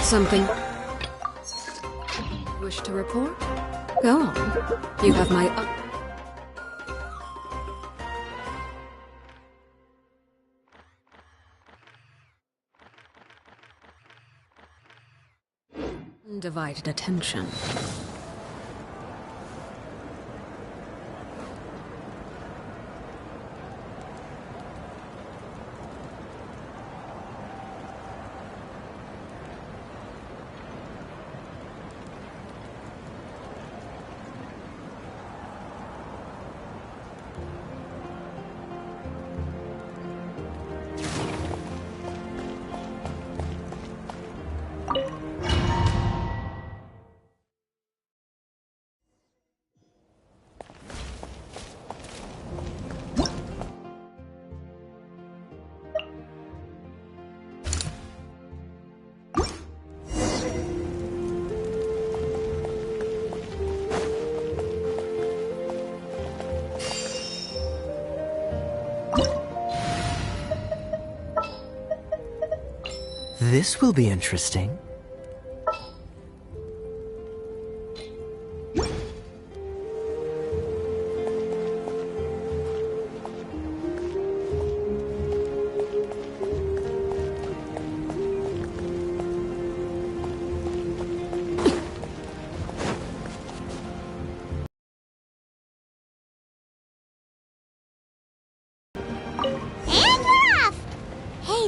Something... Wish to report? Go on. You have my... Undivided attention. This will be interesting.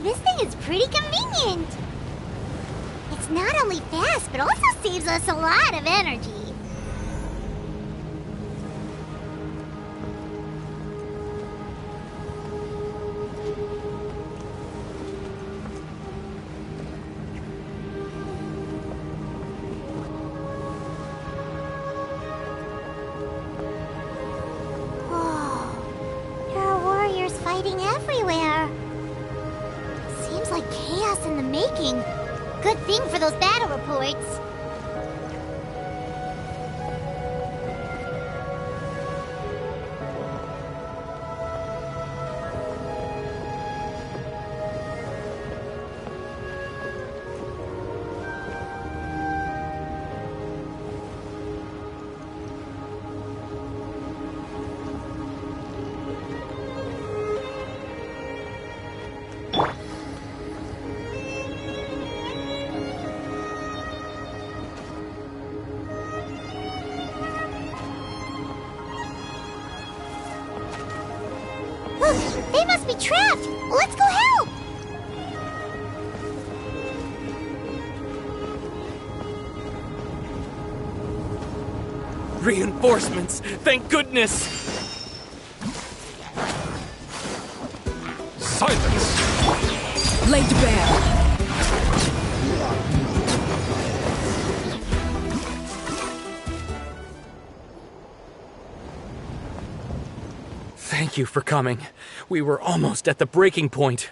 This thing is pretty convenient. It's not only fast, but also saves us a lot of energy. Whoa, there are warriors fighting everywhere. Seems like chaos in the making. Good thing for those battle reports. Look, they must be trapped! Let's go help! Reinforcements! Thank goodness! Silence! Laid bare. Thank you for coming. We were almost at the breaking point.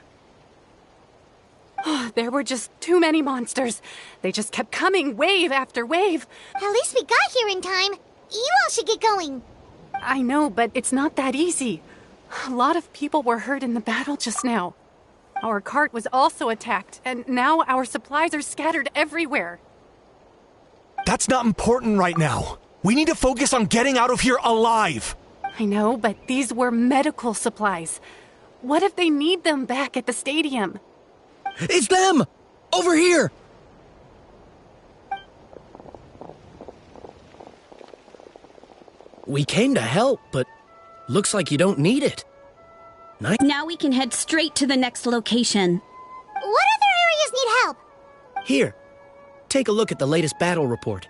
There were just too many monsters. They just kept coming, wave after wave. At least we got here in time. You all should get going. I know, but it's not that easy. A lot of people were hurt in the battle just now. Our cart was also attacked, and now our supplies are scattered everywhere. That's not important right now. We need to focus on getting out of here alive. I know, but these were medical supplies. What if they need them back at the stadium? It's them! Over here! We came to help, but looks like you don't need it. Now we can head straight to the next location. What other areas need help? Here, take a look at the latest battle report.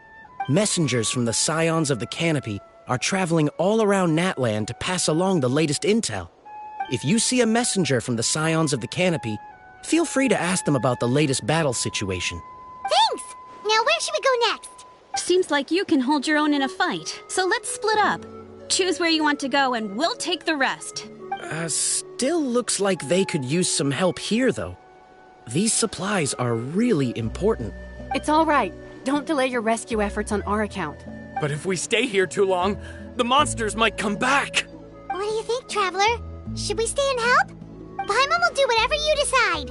Messengers from the Scions of the Canopy are traveling all around Natlan to pass along the latest intel. If you see a messenger from the Scions of the Canopy, feel free to ask them about the latest battle situation. Thanks! Now where should we go next? Seems like you can hold your own in a fight, so let's split up. Choose where you want to go and we'll take the rest. Still looks like they could use some help here, though. These supplies are really important. It's all right. Don't delay your rescue efforts on our account. But if we stay here too long, the monsters might come back. What do you think, Traveler? Should we stay and help? Paimon will do whatever you decide.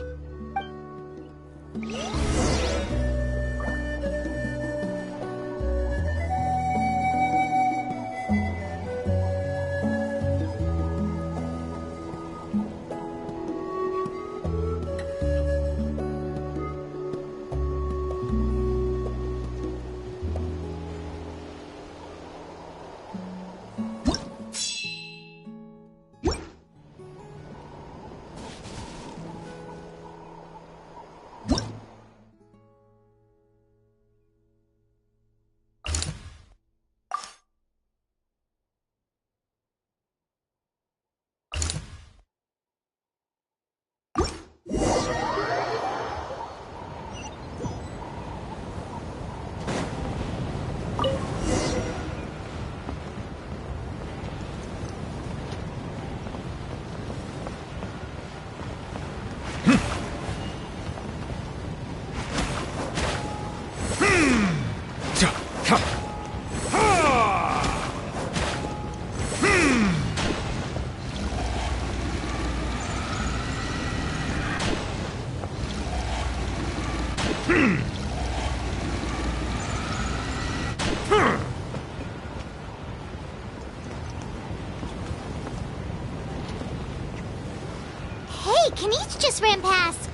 Hey, Kanish just ran past.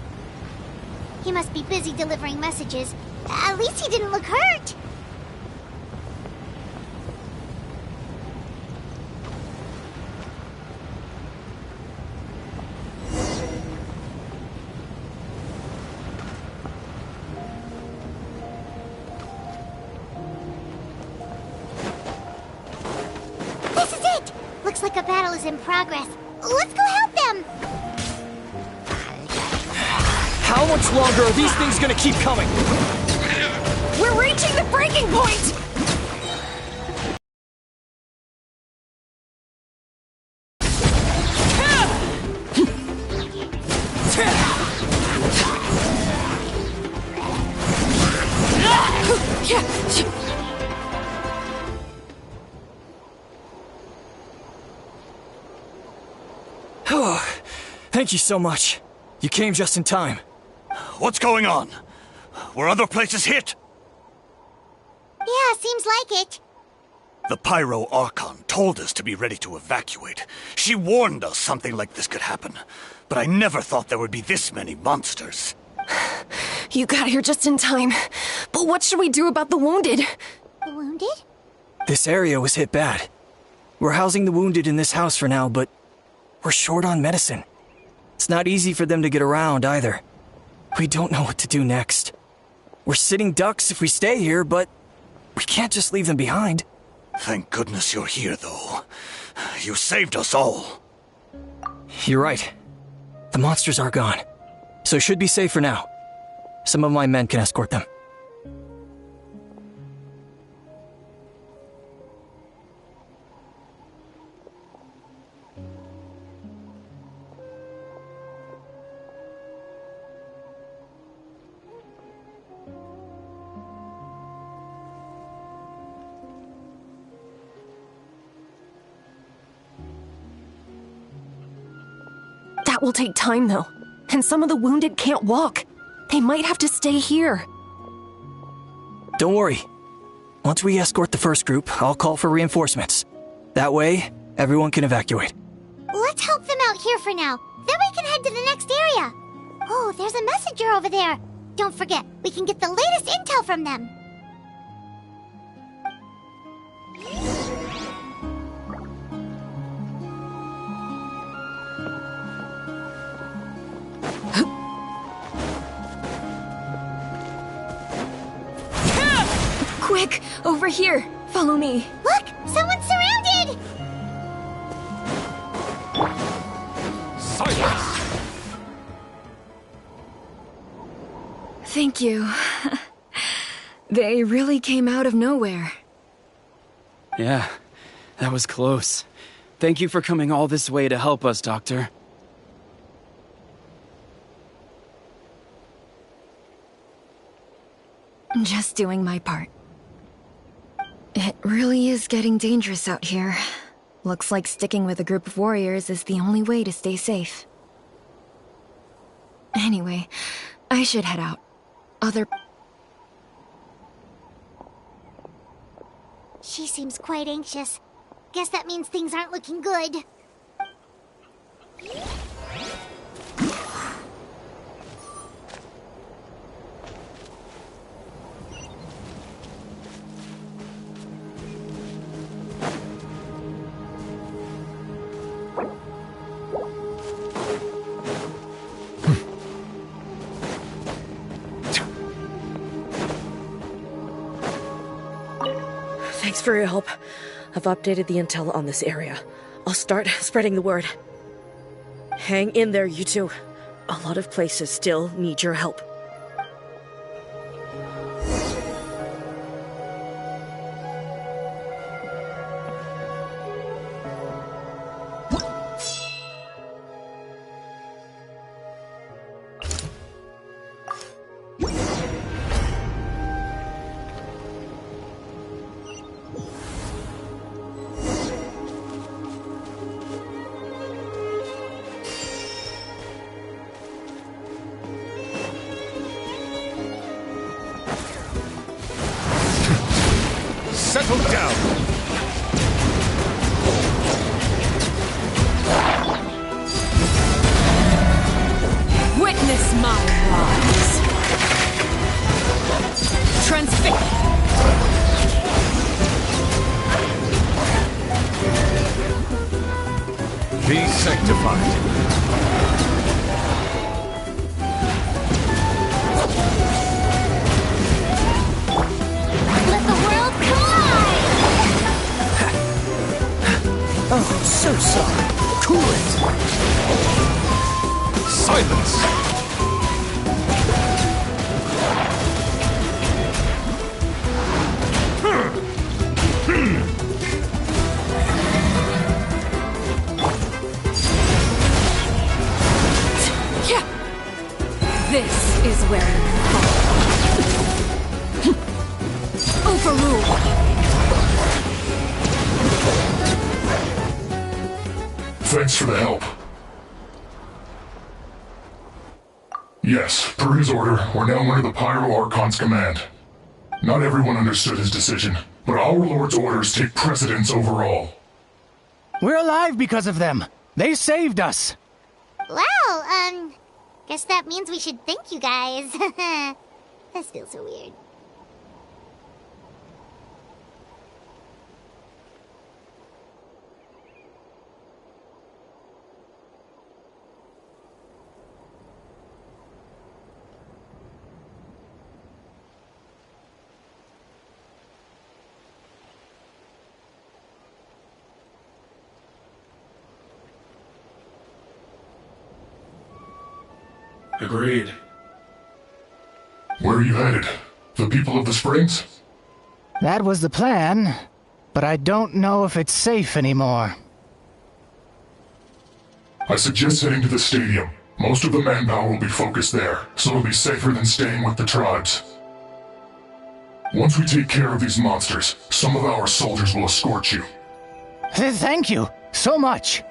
He must be busy delivering messages. At least he didn't look hurt. This is it! Looks like a battle is in progress. Let's go help them! How much longer are these things gonna keep coming? We're reaching the breaking point! Thank you so much. You came just in time. What's going on? Were other places hit? Yeah, seems like it. The Pyro Archon told us to be ready to evacuate. She warned us something like this could happen. But I never thought there would be this many monsters. You got here just in time. But what should we do about the wounded? The wounded? This area was hit bad. We're housing the wounded in this house for now, but we're short on medicine. It's not easy for them to get around either. We don't know what to do next. We're sitting ducks if we stay here, but we can't just leave them behind. Thank goodness you're here, though. You saved us all. You're right. The monsters are gone, so should be safe for now. Some of my men can escort them. That will take time, though. And some of the wounded can't walk. They might have to stay here. Don't worry. Once we escort the first group, I'll call for reinforcements. That way, everyone can evacuate. Let's help them out here for now. Then we can head to the next area. Oh, there's a messenger over there. Don't forget, we can get the latest intel from them. Quick, over here. Follow me. Look, someone's surrounded! Silence! Thank you. They really came out of nowhere. Yeah, that was close. Thank you for coming all this way to help us, Doctor. Just doing my part. It really is getting dangerous out here. Looks like sticking with a group of warriors is the only way to stay safe. Anyway, I should head out. She seems quite anxious. Guess that means things aren't looking good. Thanks for your help. I've updated the intel on this area. I'll start spreading the word. Hang in there, you two. A lot of places still need your help. Settle down! Witness my rise. Transfix. Be sanctified. Let the world collide! Oh, so sorry. Cool it! Silence! This is where you fall. Overrule. Thanks for the help. Yes, per his order, we're now under the Pyro Archon's command. Not everyone understood his decision, but our Lord's orders take precedence over all. We're alive because of them. They saved us. Well, guess that means we should thank you guys. This feels so weird. Agreed. Where are you headed? The people of the Springs? That was the plan, but I don't know if it's safe anymore. I suggest heading to the stadium. Most of the manpower will be focused there, so it'll be safer than staying with the tribes. Once we take care of these monsters, some of our soldiers will escort you. Thank you so much.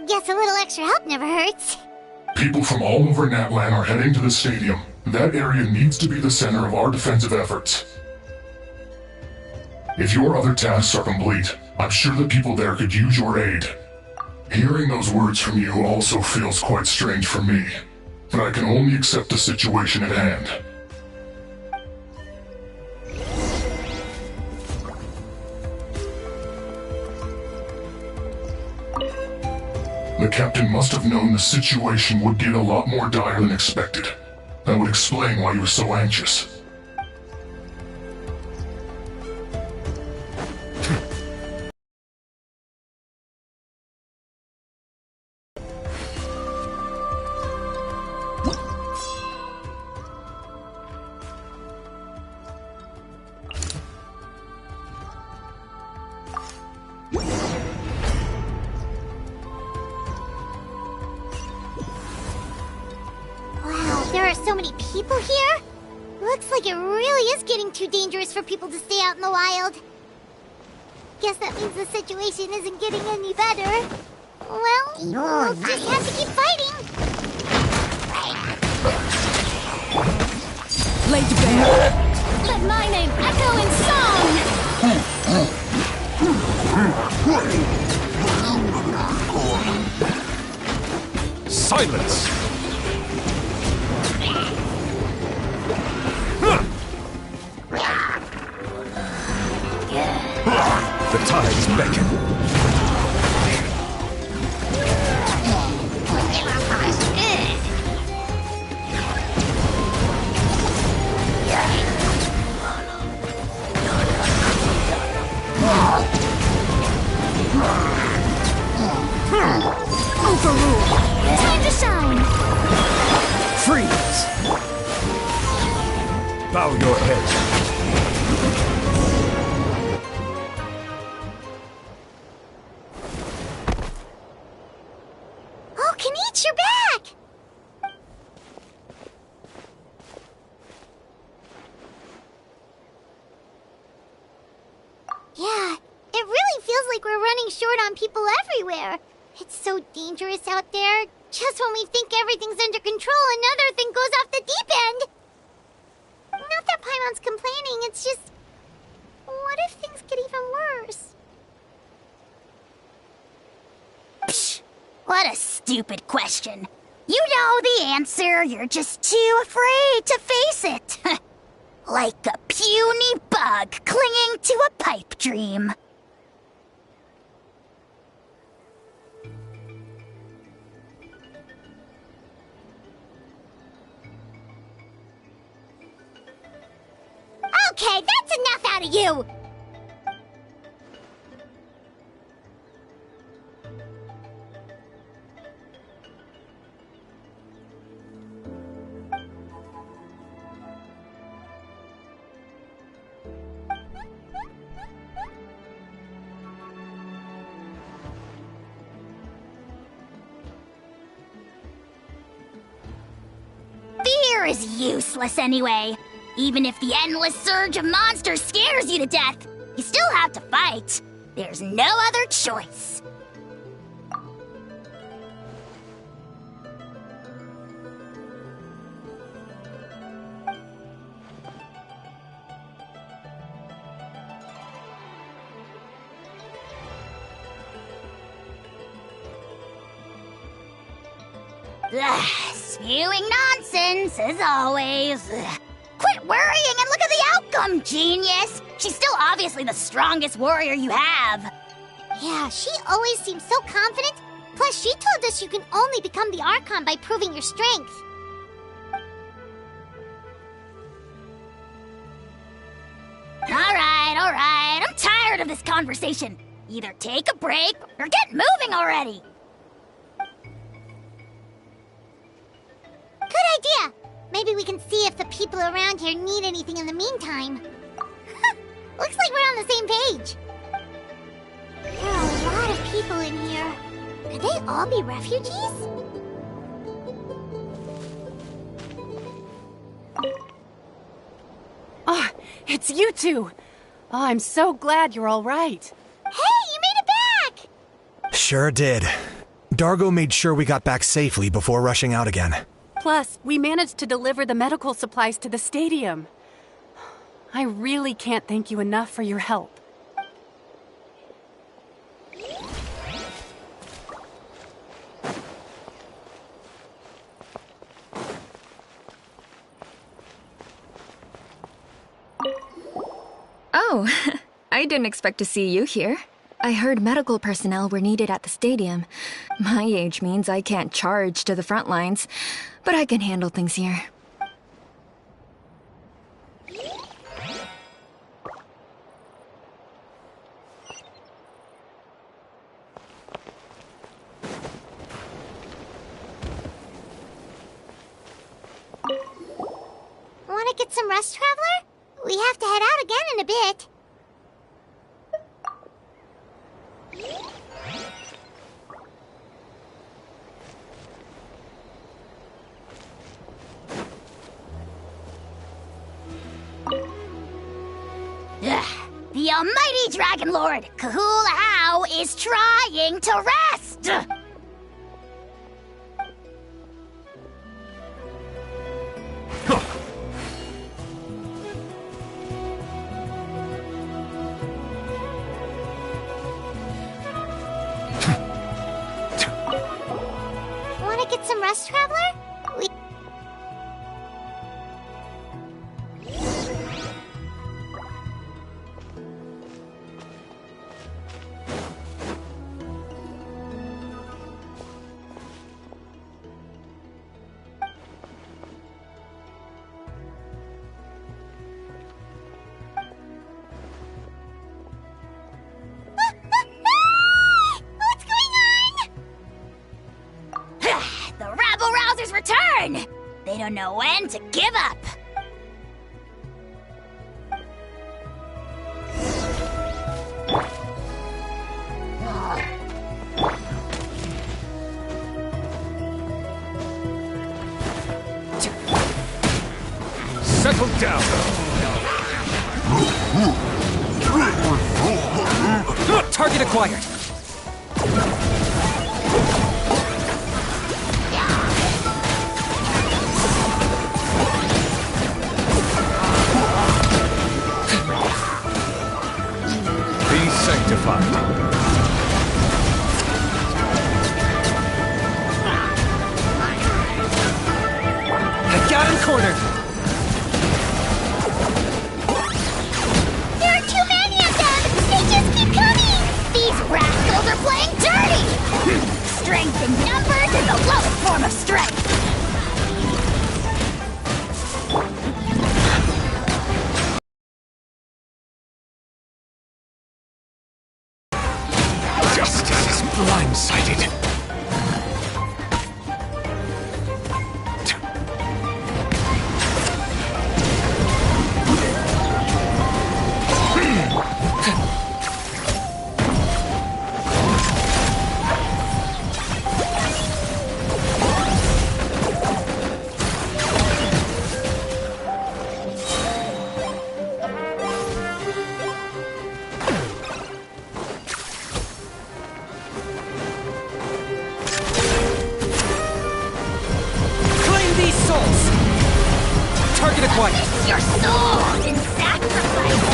Guess a little extra help never hurts. People from all over Natlan are heading to the stadium. That area needs to be the center of our defensive efforts. If your other tasks are complete, I'm sure the people there could use your aid. Hearing those words from you also feels quite strange for me, but I can only accept the situation at hand. The captain must have known the situation would get a lot more dire than expected. That would explain why you were so anxious. There are so many people here? Looks like it really is getting too dangerous for people to stay out in the wild. Guess that means the situation isn't getting any better. Well, we'll just have to keep fighting. Laid bare. Let my name echo in song! Silence! The tides beckon. Overrule! Time to shine! Freeze! Bow your head. You're back! Yeah, it really feels like we're running short on people everywhere. It's so dangerous out there. Just when we think everything's under control, another thing goes off the deep end. Not that Paimon's complaining, it's just... why What if things get even worse? Psh, what a stupid question. You know the answer, you're just too afraid to face it. Like a puny bug clinging to a pipe dream. Okay, that's enough out of you! Fear is useless anyway. Even if the endless surge of monsters scares you to death, you still have to fight. There's no other choice. Spewing nonsense, as always. Quit worrying and look at the outcome, genius! She's still obviously the strongest warrior you have. Yeah, she always seems so confident. Plus, she told us you can only become the Archon by proving your strength. Alright, I'm tired of this conversation. Either take a break or get moving already. Good idea! Maybe we can see if the people around here need anything in the meantime. Looks like we're on the same page. There are a lot of people in here. Could they all be refugees? Oh, it's you two! Oh, I'm so glad you're all right. Hey, you made it back! Sure did. Dargo made sure we got back safely before rushing out again. Plus, we managed to deliver the medical supplies to the stadium. I really can't thank you enough for your help. Oh, I didn't expect to see you here. I heard medical personnel were needed at the stadium. My age means I can't charge to the front lines, but I can handle things here. Want to get some rest, Traveler? We have to head out again in a bit. The almighty Dragon Lord, Kahula Hao, is trying to rest! Want to get some rest, Traveler? We... What's going on? The rabble-rousers return! They don't know when to give up. Settle down! Target acquired! Your soul's in sacrifice!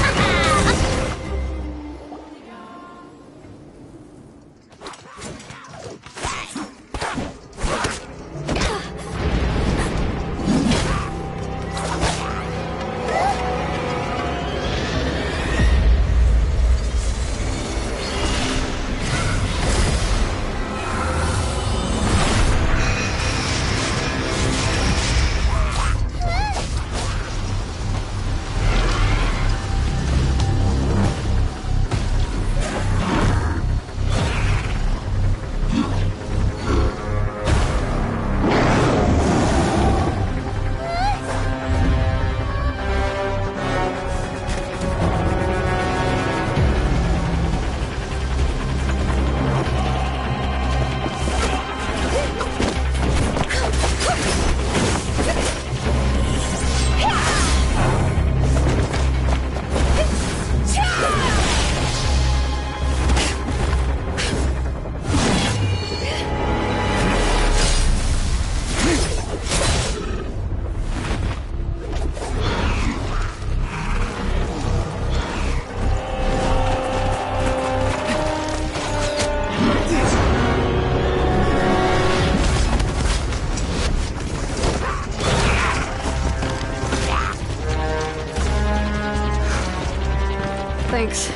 Thanks.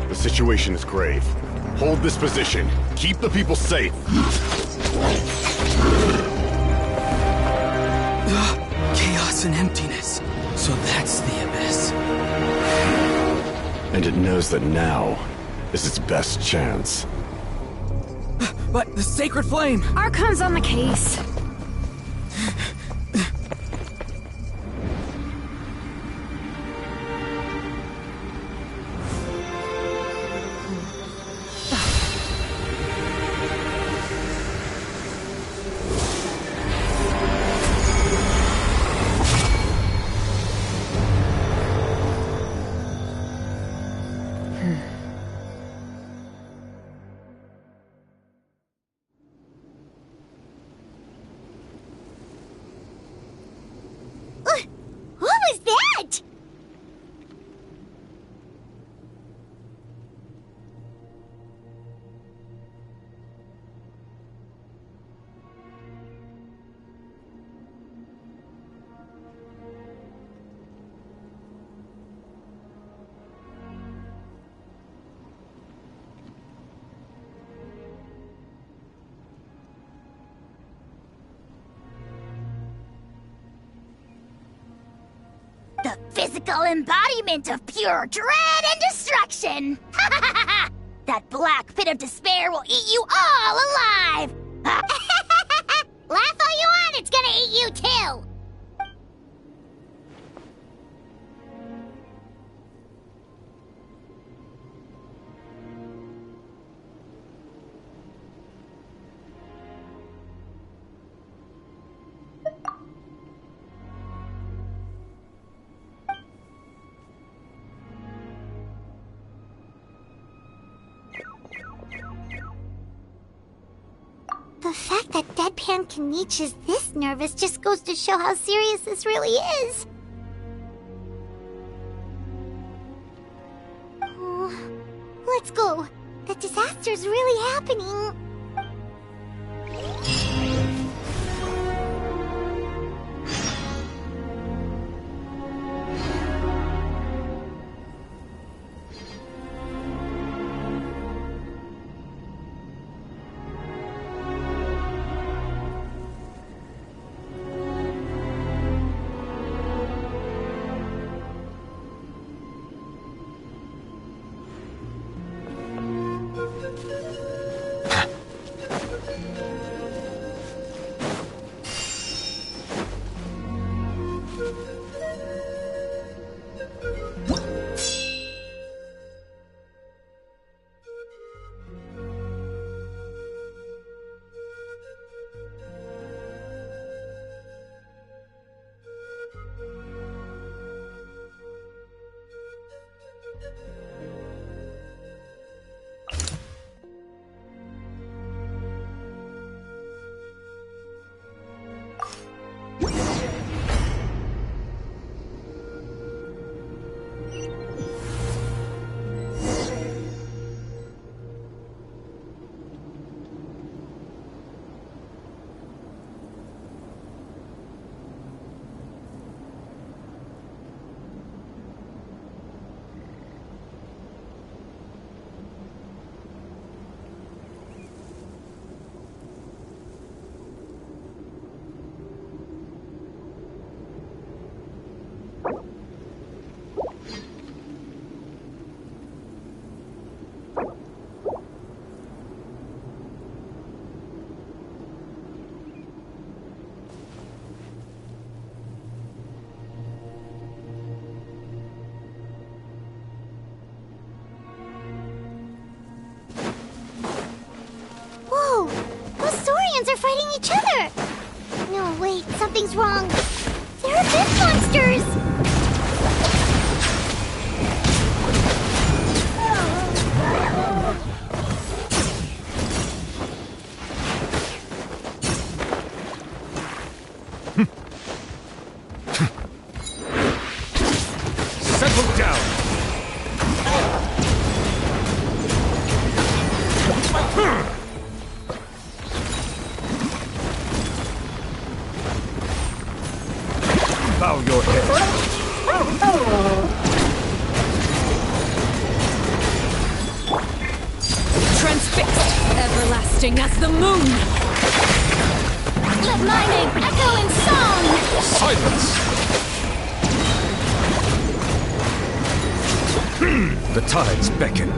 The situation is grave. Hold this position. Keep the people safe. Chaos and emptiness. So that's the abyss. And it knows that now is its best chance. But the sacred flame! Archon's on the case. What was that? The physical embodiment of pure dread and destruction! That black pit of despair will eat you all alive! Laugh all you want, it's gonna eat you too! The fact that Deadpan Kaniche is this nervous just goes to show how serious this really is. Oh, let's go. The disaster's really happening. wait, something's wrong. There are abyss monsters! Settle down! Bow your head. Transfixed, everlasting as the moon. Let my name echo in song! Silence! The tides beckon.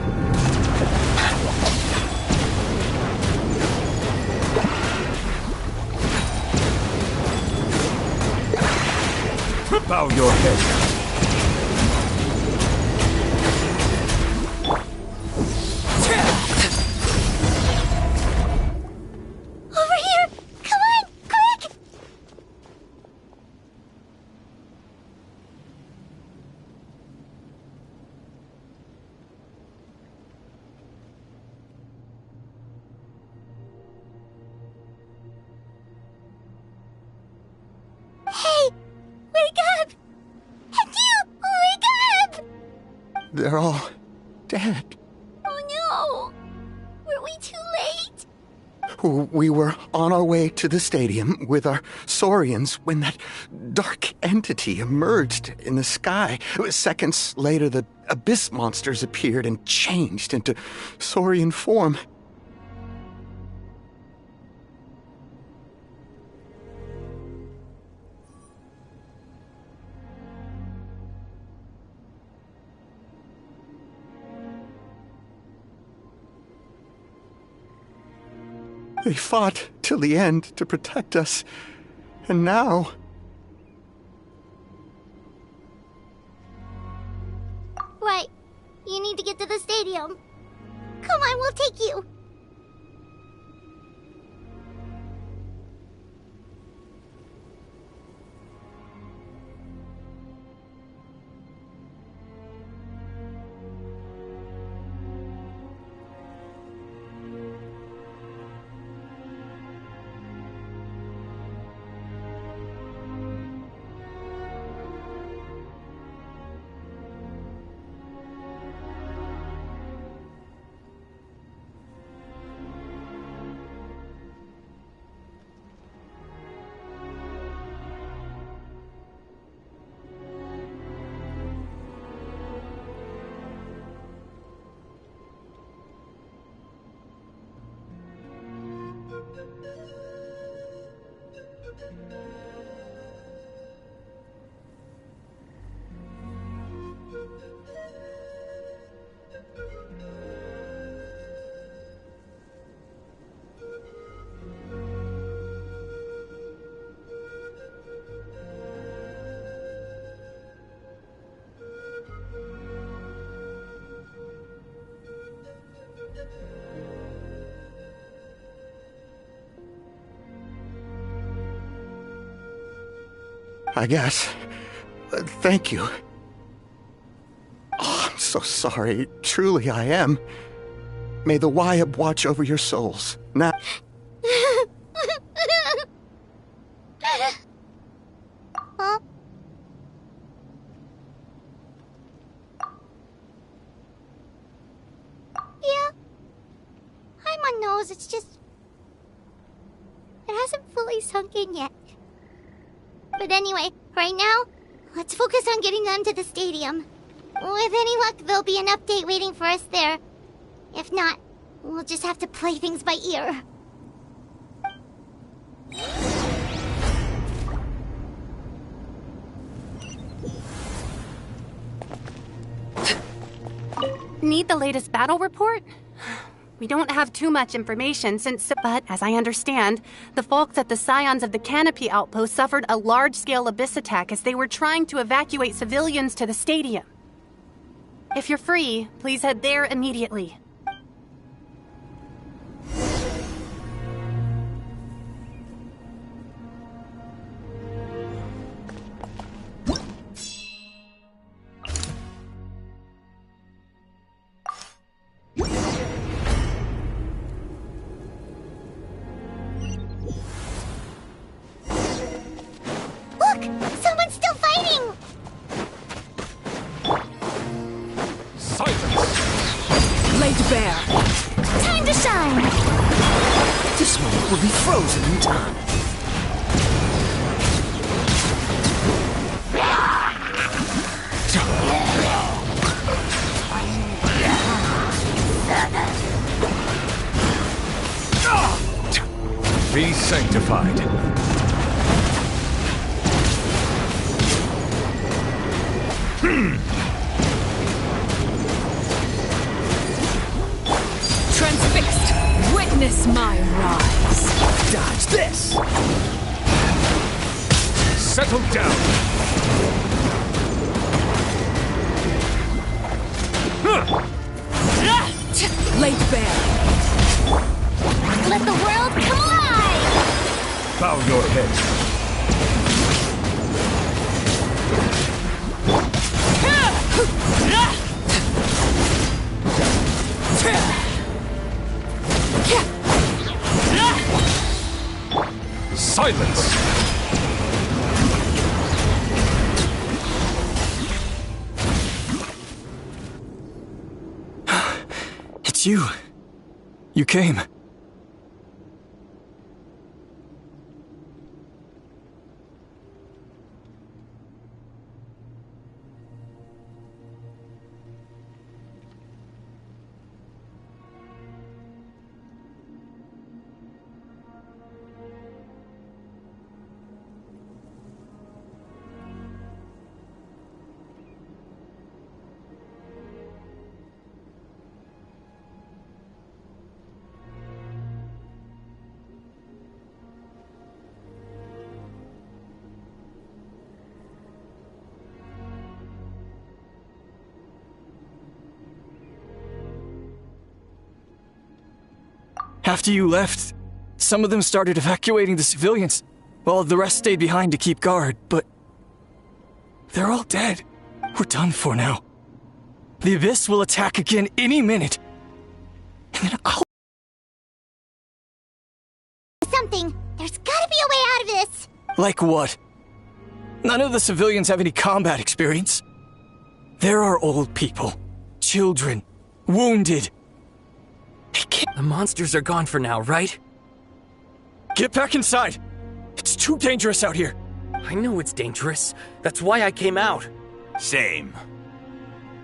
Bow your head. Over here! Come on, quick! Hey! Wake up! And you! Wake up! They're all dead. Oh no! Were we too late? We were on our way to the stadium with our saurians when that dark entity emerged in the sky. Seconds later, the abyss monsters appeared and changed into saurian form. They fought till the end to protect us. And now... Right. You need to get to the stadium. Come on, we'll take you. I guess. Thank you. Oh, I'm so sorry. Truly, I am. May the Wyab watch over your souls. Now... Huh? Yeah. Hi, my nose. It's just... It hasn't fully sunk in yet. But anyway, right now, let's focus on getting them to the stadium. With any luck, there'll be an update waiting for us there. If not, we'll just have to play things by ear. Need the latest battle report? We don't have too much information but as I understand, the folks at the Scions of the Canopy outpost suffered a large-scale abyss attack as they were trying to evacuate civilians to the stadium. If you're free, please head there immediately. laid bare. Time to shine! This moment will be frozen in time. Be sanctified. Transfixed, witness my rise. Dodge this! Settle down. Laid bare. Let the world come alive! Bow your head. Silence! It's you. You came. After you left, some of them started evacuating the civilians, while the rest stayed behind to keep guard, but they're all dead. We're done for now. The Abyss will attack again any minute. And then I'll... Something. There's gotta be a way out of this. Like what? None of the civilians have any combat experience. There are old people, children, wounded. The monsters are gone for now, right? Get back inside! It's too dangerous out here. I know it's dangerous. That's why I came out. Same.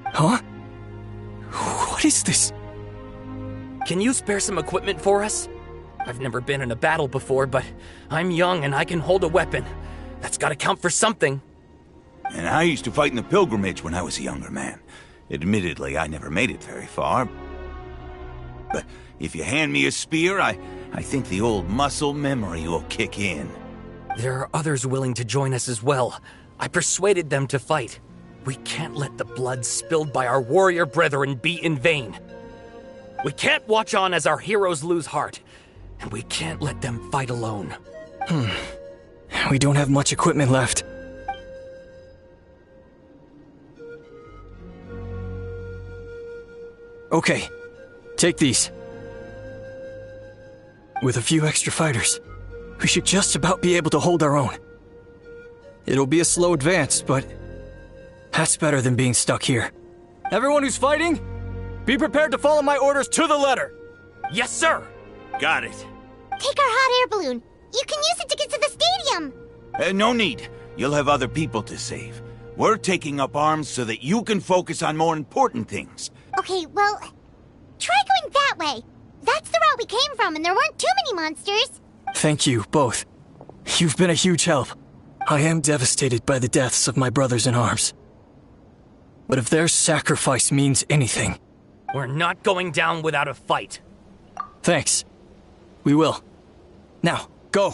Huh? What is this? Can you spare some equipment for us? I've never been in a battle before, but I'm young and I can hold a weapon. That's gotta count for something. And I used to fight in the pilgrimage when I was a younger man. Admittedly, I never made it very far. But if you hand me a spear, I think the old muscle memory will kick in. There are others willing to join us as well. I persuaded them to fight. We can't let the blood spilled by our warrior brethren be in vain. We can't watch on as our heroes lose heart. And we can't let them fight alone. We don't have much equipment left. Okay, take these. With a few extra fighters, we should just about be able to hold our own. It'll be a slow advance, but that's better than being stuck here. Everyone who's fighting, be prepared to follow my orders to the letter. Yes, sir! Got it. Take our hot air balloon. You can use it to get to the stadium. No need. You'll have other people to save. We're taking up arms so that you can focus on more important things. Okay, well, try going that way. That's the route we came from, and there weren't too many monsters. Thank you, both. You've been a huge help. I am devastated by the deaths of my brothers in arms. But if their sacrifice means anything... We're not going down without a fight. Thanks. We will. Now, go!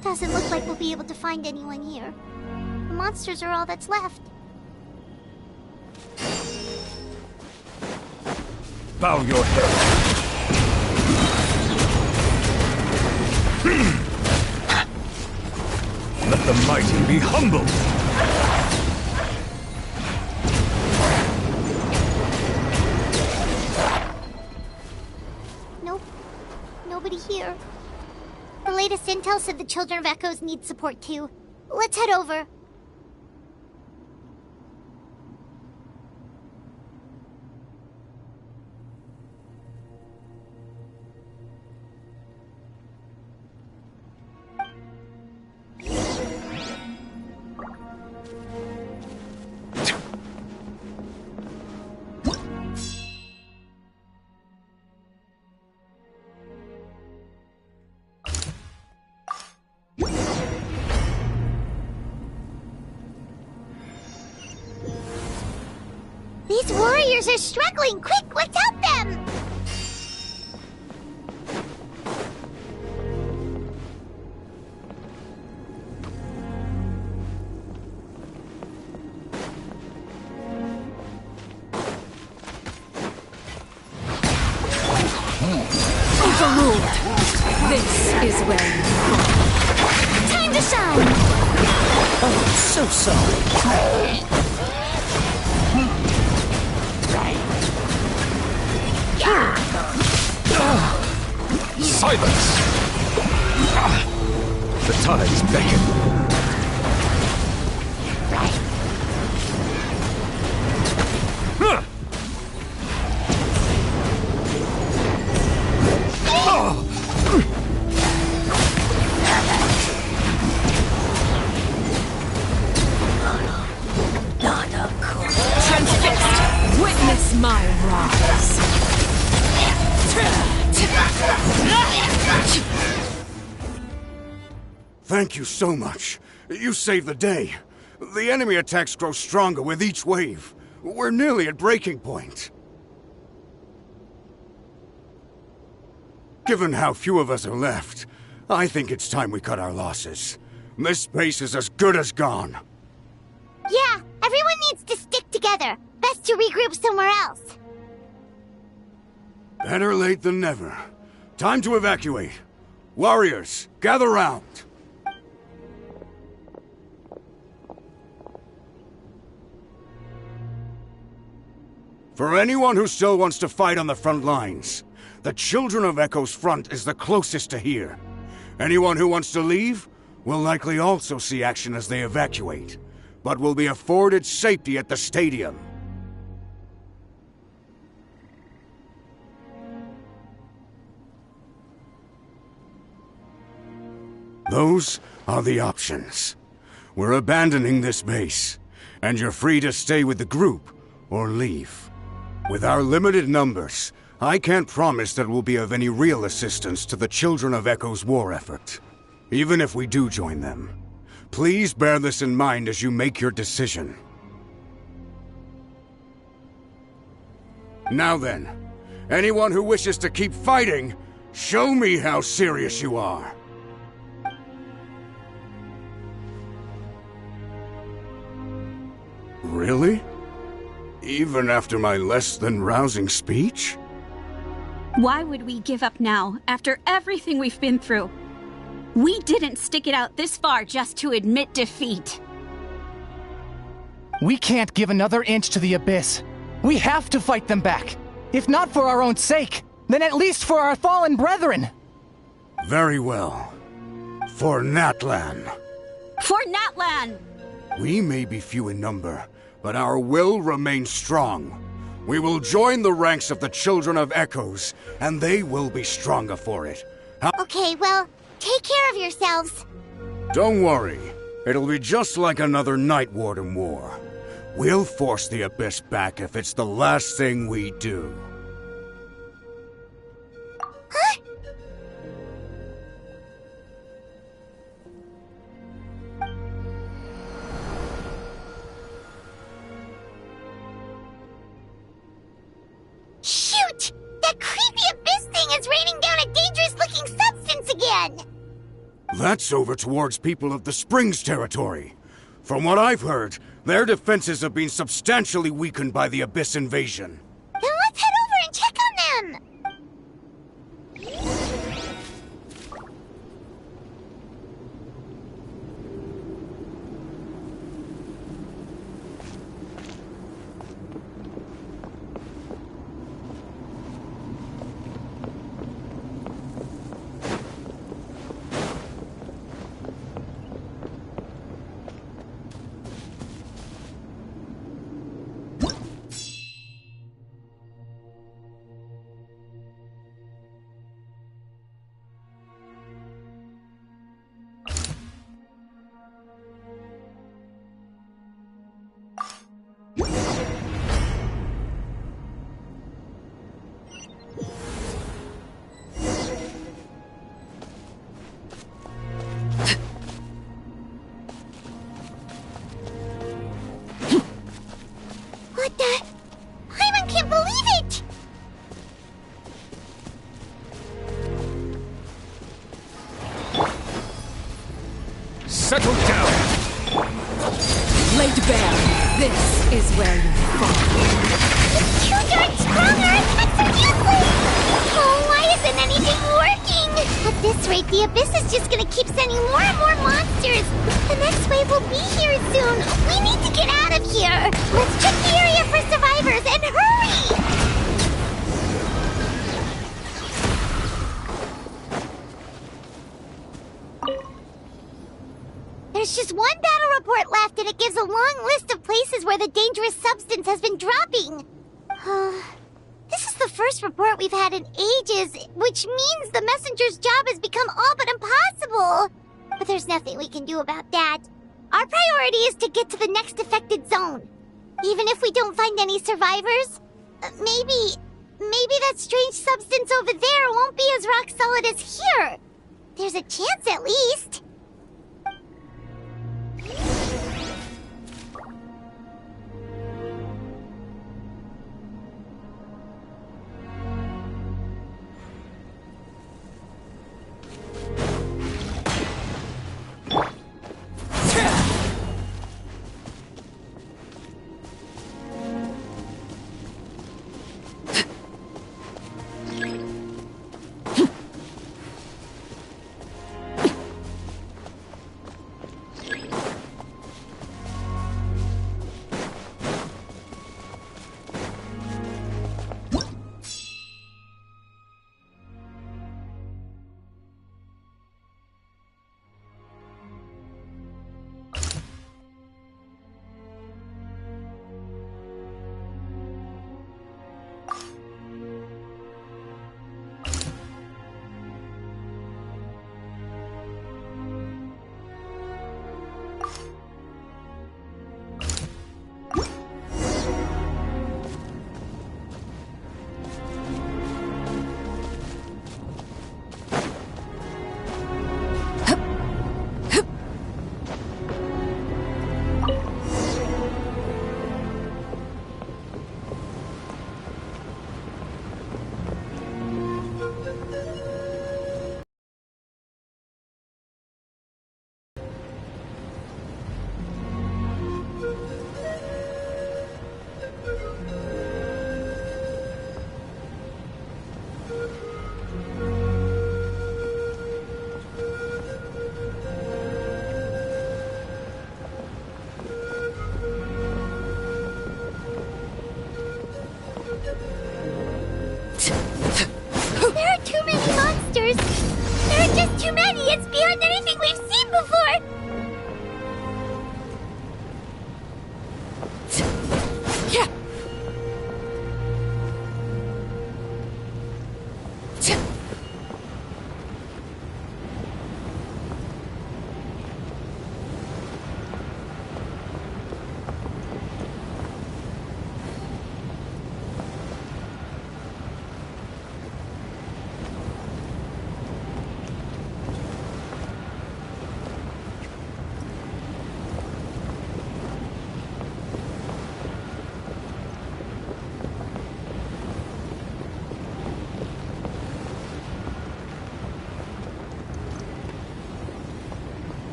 Doesn't look like we'll be able to find anyone here. The monsters are all that's left. Bow your head. Be humble! Nope. Nobody here. The latest intel said the Children of Echoes need support too. Let's head over. These warriors are struggling! Quick, let's help them! Overruled. This is where you fall. Time to shine! Oh, so sorry. Silence! The tides beckon. Transfixed. Witness my rise. Thank you so much. You saved the day. The enemy attacks grow stronger with each wave. We're nearly at breaking point. Given how few of us are left, I think it's time we cut our losses. This base is as good as gone. Yeah, everyone needs to stick together. Best to regroup somewhere else. Better late than never. Time to evacuate. Warriors, gather round. For anyone who still wants to fight on the front lines, the Children of Echo's front is the closest to here. Anyone who wants to leave will likely also see action as they evacuate, but will be afforded safety at the stadium. Those are the options. We're abandoning this base, and you're free to stay with the group or leave. With our limited numbers, I can't promise that we'll be of any real assistance to the Children of Echo's war effort. Even if we do join them, please bear this in mind as you make your decision. Now then, anyone who wishes to keep fighting, show me how serious you are. Really? Even after my less than rousing speech? Why would we give up now, after everything we've been through? We didn't stick it out this far just to admit defeat. We can't give another inch to the Abyss. We have to fight them back. If not for our own sake, then at least for our fallen brethren. Very well. For Natlan. For Natlan! We may be few in number, but our will remains strong. We will join the ranks of the Children of Echoes, and they will be stronger for it. Okay, well, take care of yourselves. Don't worry. It'll be just like another Night Warden war. We'll force the Abyss back if it's the last thing we do. Huh? Shoot! That creepy Abyss thing is raining down a dangerous-looking substance again! That's over towards people of the Springs territory. From what I've heard, their defenses have been substantially weakened by the Abyss invasion. Then let's head over and check on them! Settle down! Laid bare, this is where you fall. It's too darn strong, Absolutely! Oh, why isn't anything working? At this rate, the Abyss is just gonna keep sending more and more monsters. The next wave will be here soon. We need to get out of here. Let's check the area for survivors and hurry! There's just one battle report left, and it gives a long list of places where the dangerous substance has been dropping. This is the first report we've had in ages, which means the messenger's job has become all but impossible. But there's nothing we can do about that. Our priority is to get to the next affected zone. Even if we don't find any survivors, maybe that strange substance over there won't be as rock solid as here. There's a chance at least. Too many! It's beyond anything we've seen before!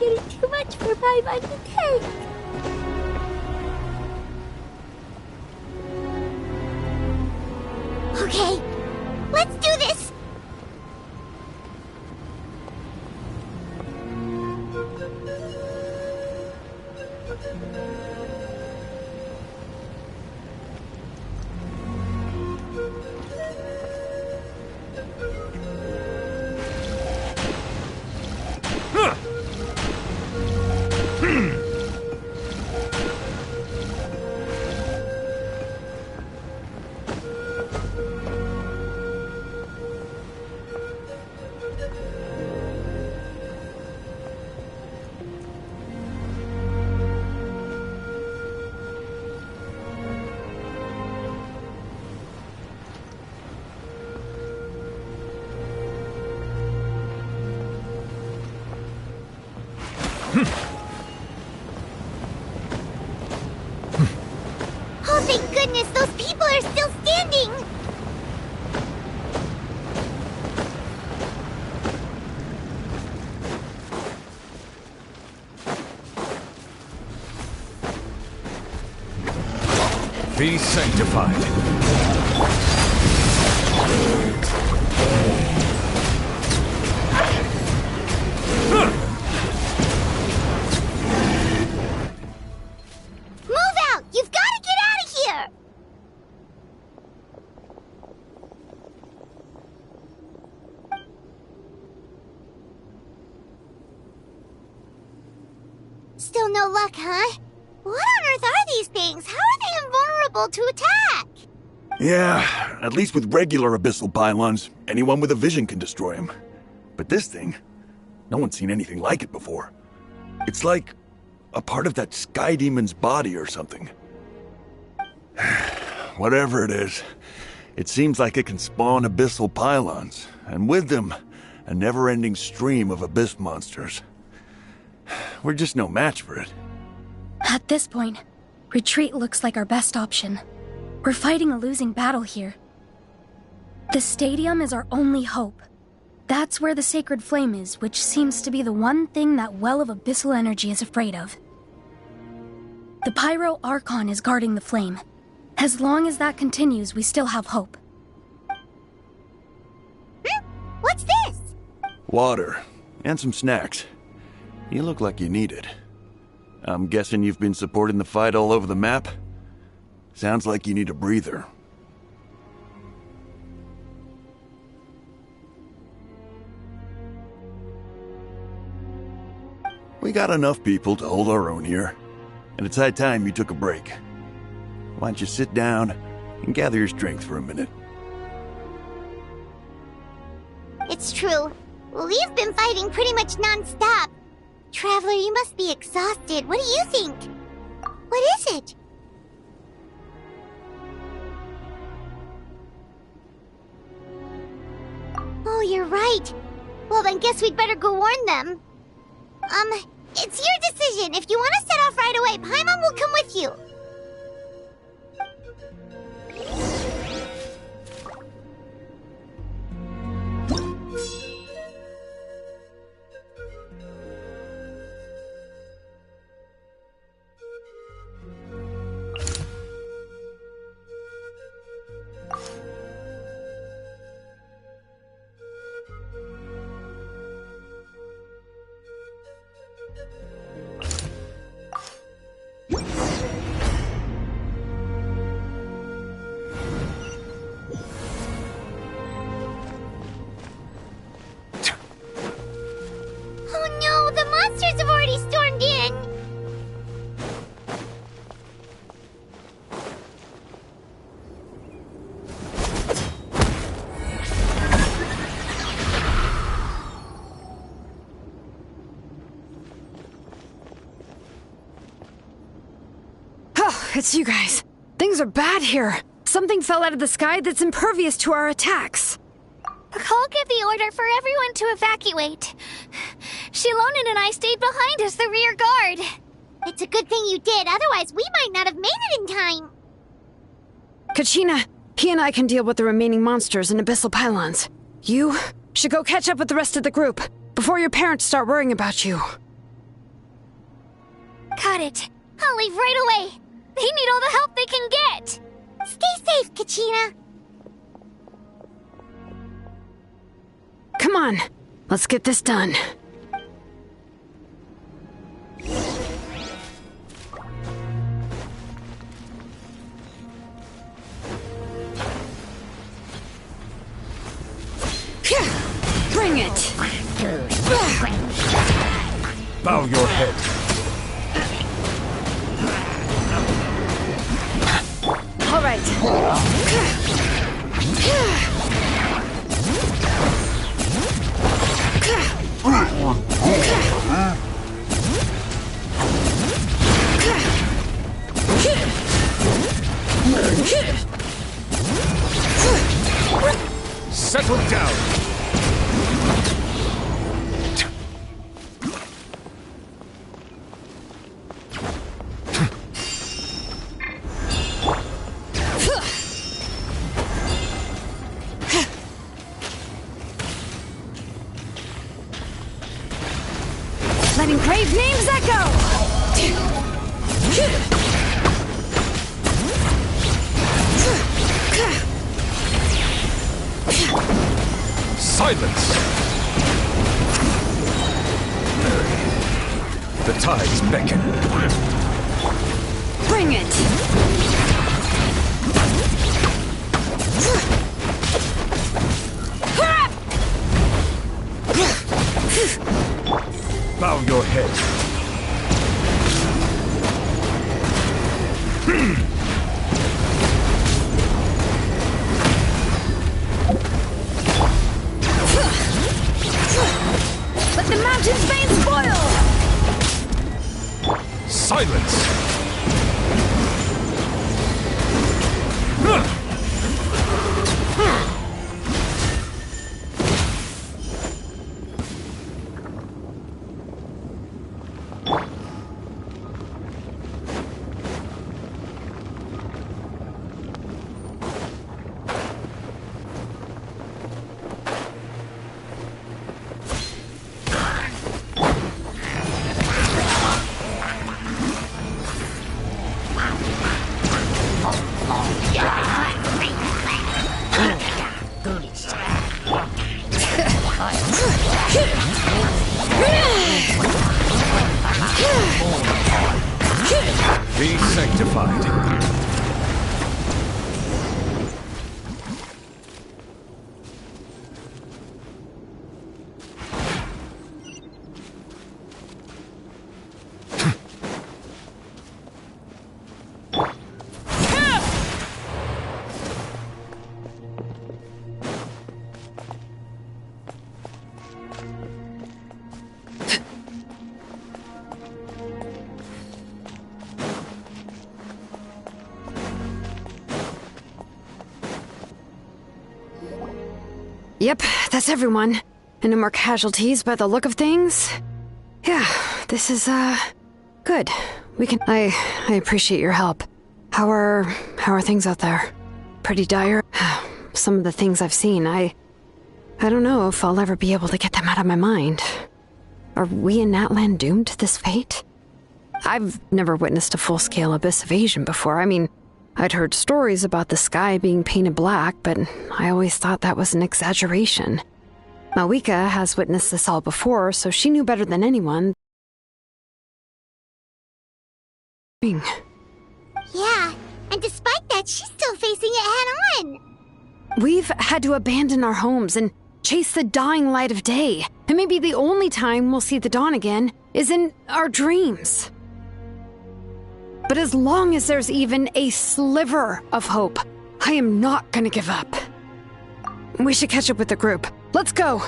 getting too much for Paimon to take. Okay, let's do this! Oh, thank goodness, those people are still standing! Be sanctified. Move out! You've got to get out of here! Still no luck, huh? What on earth are these things? How are they invulnerable to attack? Yeah, at least with regular abyssal pylons, anyone with a vision can destroy them. But this thing, no one's seen anything like it before. It's like a part of that sky demon's body or something. Whatever it is, it seems like it can spawn abyssal pylons, and with them, a never-ending stream of abyss monsters. We're just no match for it. At this point, retreat looks like our best option. We're fighting a losing battle here. The stadium is our only hope. That's where the sacred flame is, which seems to be the one thing that well of abyssal energy is afraid of. The Pyro Archon is guarding the flame. As long as that continues, we still have hope. What's this? Water, and some snacks. You look like you need it. I'm guessing you've been supporting the fight all over the map? Sounds like you need a breather. We got enough people to hold our own here, and it's high time you took a break. Why don't you sit down and gather your strength for a minute? It's true. We've been fighting pretty much non-stop. Traveler, you must be exhausted. What do you think? What is it? Oh, you're right. Well, then guess we'd better go warn them. It's your decision. If you want to set off right away, Paimon will come with you. Oh no, the monsters have already stormed in! Oh, it's you guys. Things are bad here. Something fell out of the sky that's impervious to our attacks. Cole gave the order for everyone to evacuate. Shilonen and I stayed behind as the rear guard. It's a good thing you did, otherwise we might not have made it in time. Kachina, he and I can deal with the remaining monsters and abyssal pylons. You should go catch up with the rest of the group before your parents start worrying about you. Got it. I'll leave right away. They need all the help they can get. Stay safe, Kachina. Come on, let's get this done. Bring it! Bow your head. All right. Settle down. Letting grave names echo! Silence! The tides beckon. Bring it! Bow your head. Let the mountain's veins boil! Silence! Be sanctified. Yep, that's everyone. And no more casualties by the look of things. Yeah, this is, good. We can... I appreciate your help. How are things out there? Pretty dire? Some of the things I've seen, I don't know if I'll ever be able to get them out of my mind. Are we in Natlan doomed to this fate? I've never witnessed a full-scale abyss invasion before. I mean, I'd heard stories about the sky being painted black, but I always thought that was an exaggeration. Malika has witnessed this all before, so she knew better than anyone. Yeah, and despite that, she's still facing it head-on. We've had to abandon our homes and chase the dying light of day. And maybe the only time we'll see the dawn again is in our dreams. But as long as there's even a sliver of hope, I am not gonna give up. We should catch up with the group. Let's go!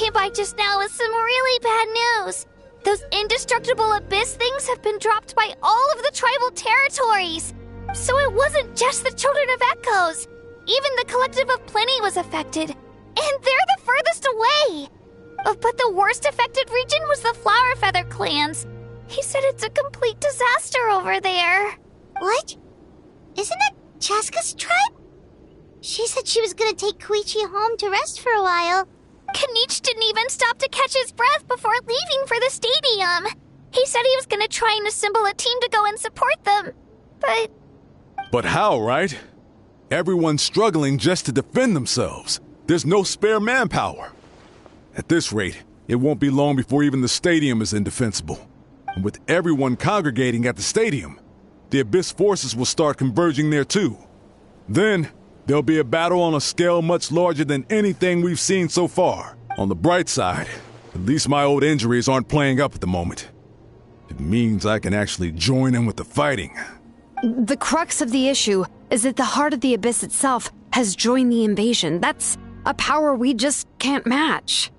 came by just now with some really bad news. Those indestructible abyss things have been dropped by all of the tribal territories. So it wasn't just the Children of Echoes. Even the Collective of Plenty was affected. And they're the furthest away. But the worst affected region was the Flower Feather clans. He said it's a complete disaster over there. What? Isn't it Chaska's tribe? She said she was gonna take Koichi home to rest for a while. Kanich didn't even stop to catch his breath before leaving for the stadium. He said he was gonna try and assemble a team to go and support them. But how, right? Everyone's struggling just to defend themselves. There's no spare manpower. At this rate, it won't be long before even the stadium is indefensible. And with everyone congregating at the stadium, the Abyss forces will start converging there too. Then, there'll be a battle on a scale much larger than anything we've seen so far. On the bright side, at least my old injuries aren't playing up at the moment. It means I can actually join in with the fighting. The crux of the issue is that the heart of the Abyss itself has joined the invasion. That's a power we just can't match.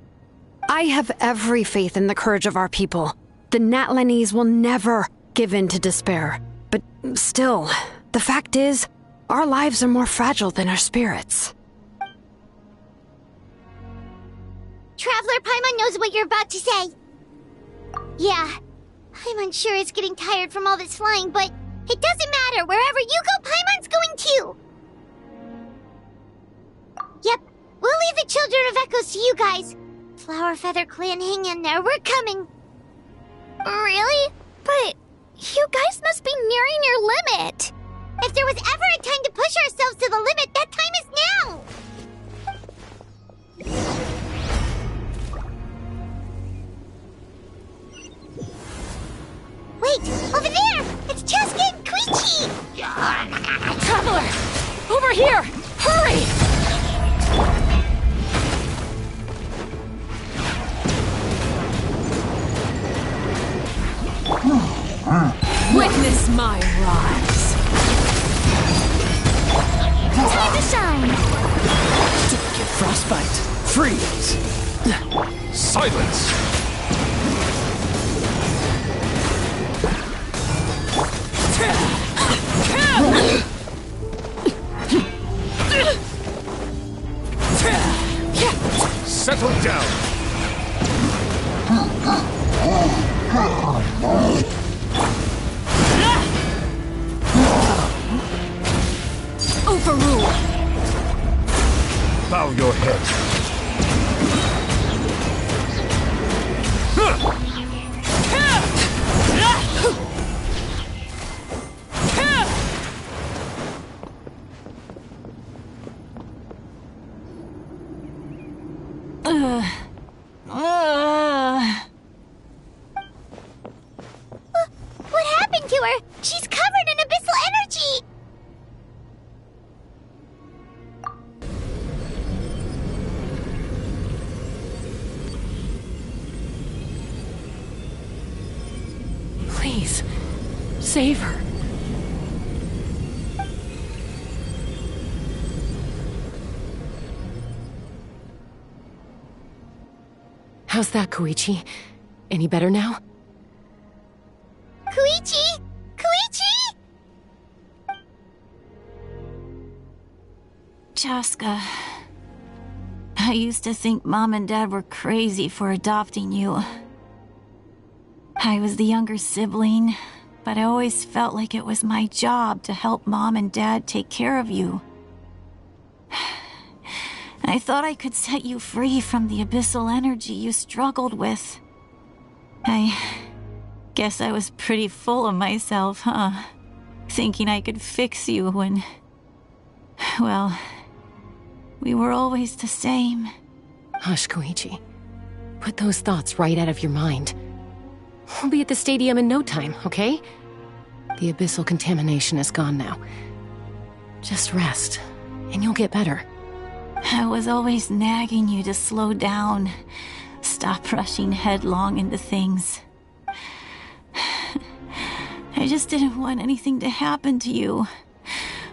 I have every faith in the courage of our people. The Natlanese will never give in to despair. But still, the fact is, our lives are more fragile than our spirits. Traveler Paimon knows what you're about to say. Yeah, Paimon's sure is getting tired from all this flying, but it doesn't matter. Wherever you go, Paimon's going too. Yep, we'll leave the Children of Echoes to you guys. Flower Feather Clan, hang in there. We're coming. Really? But you guys must be nearing your limit. If there was ever a time to push ourselves to the limit, that time is now! Wait! Over there! It's Chaska and Koichi! Traveler! Over here! Hurry! Witness my rise! Time to shine! Don't get frostbite. Freeze! Silence! Settle down! Overrule! Bow your head. What happened to her? She's covered in abyssal energy! Please, save her. How's that, Koichi? Any better now? Koichi! Koichi! Chaska, I used to think Mom and Dad were crazy for adopting you. I was the younger sibling, but I always felt like it was my job to help Mom and Dad take care of you. I thought I could set you free from the abyssal energy you struggled with. I guess I was pretty full of myself, huh? Thinking I could fix you when... well, we were always the same. Hush, Koichi. Put those thoughts right out of your mind. We'll be at the stadium in no time, okay? The abyssal contamination is gone now. Just rest, and you'll get better. I was always nagging you to slow down. Stop rushing headlong into things. I just didn't want anything to happen to you,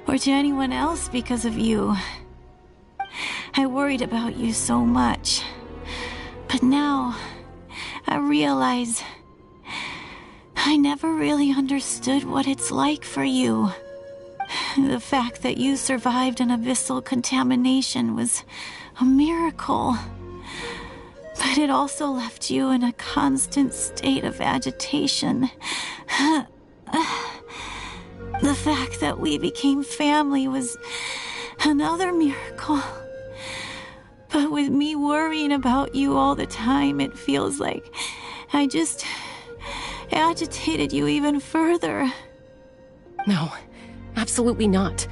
or to anyone else because of you. I worried about you so much. Now, I realize I never really understood what it's like for you. The fact that you survived an abyssal contamination was a miracle. But it also left you in a constant state of agitation. The fact that we became family was another miracle. But with me worrying about you all the time, it feels like I just agitated you even further. No, absolutely not.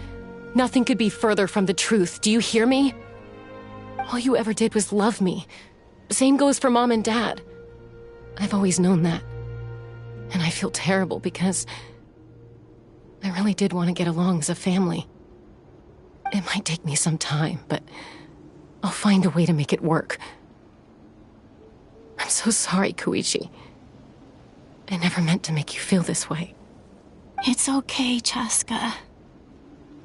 Nothing could be further from the truth. Do you hear me? All you ever did was love me. Same goes for Mom and Dad. I've always known that. And I feel terrible because I really did want to get along as a family. It might take me some time, but I'll find a way to make it work. I'm so sorry, Koichi. I never meant to make you feel this way. It's okay, Chaska.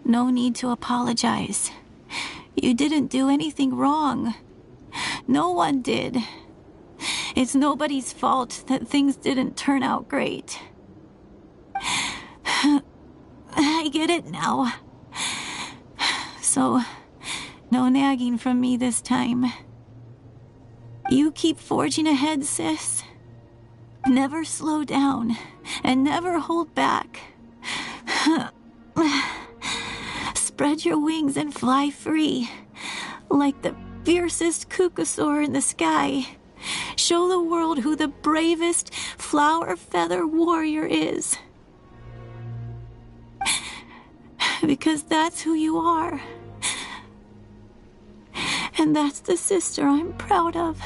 No need to apologize. You didn't do anything wrong. No one did. It's nobody's fault that things didn't turn out great. I get it now. So, no nagging from me this time. You keep forging ahead, sis. Never slow down, and never hold back. Spread your wings and fly free, like the fiercest kukusaur in the sky. Show the world who the bravest flower feather warrior is. Because that's who you are. And that's the sister I'm proud of.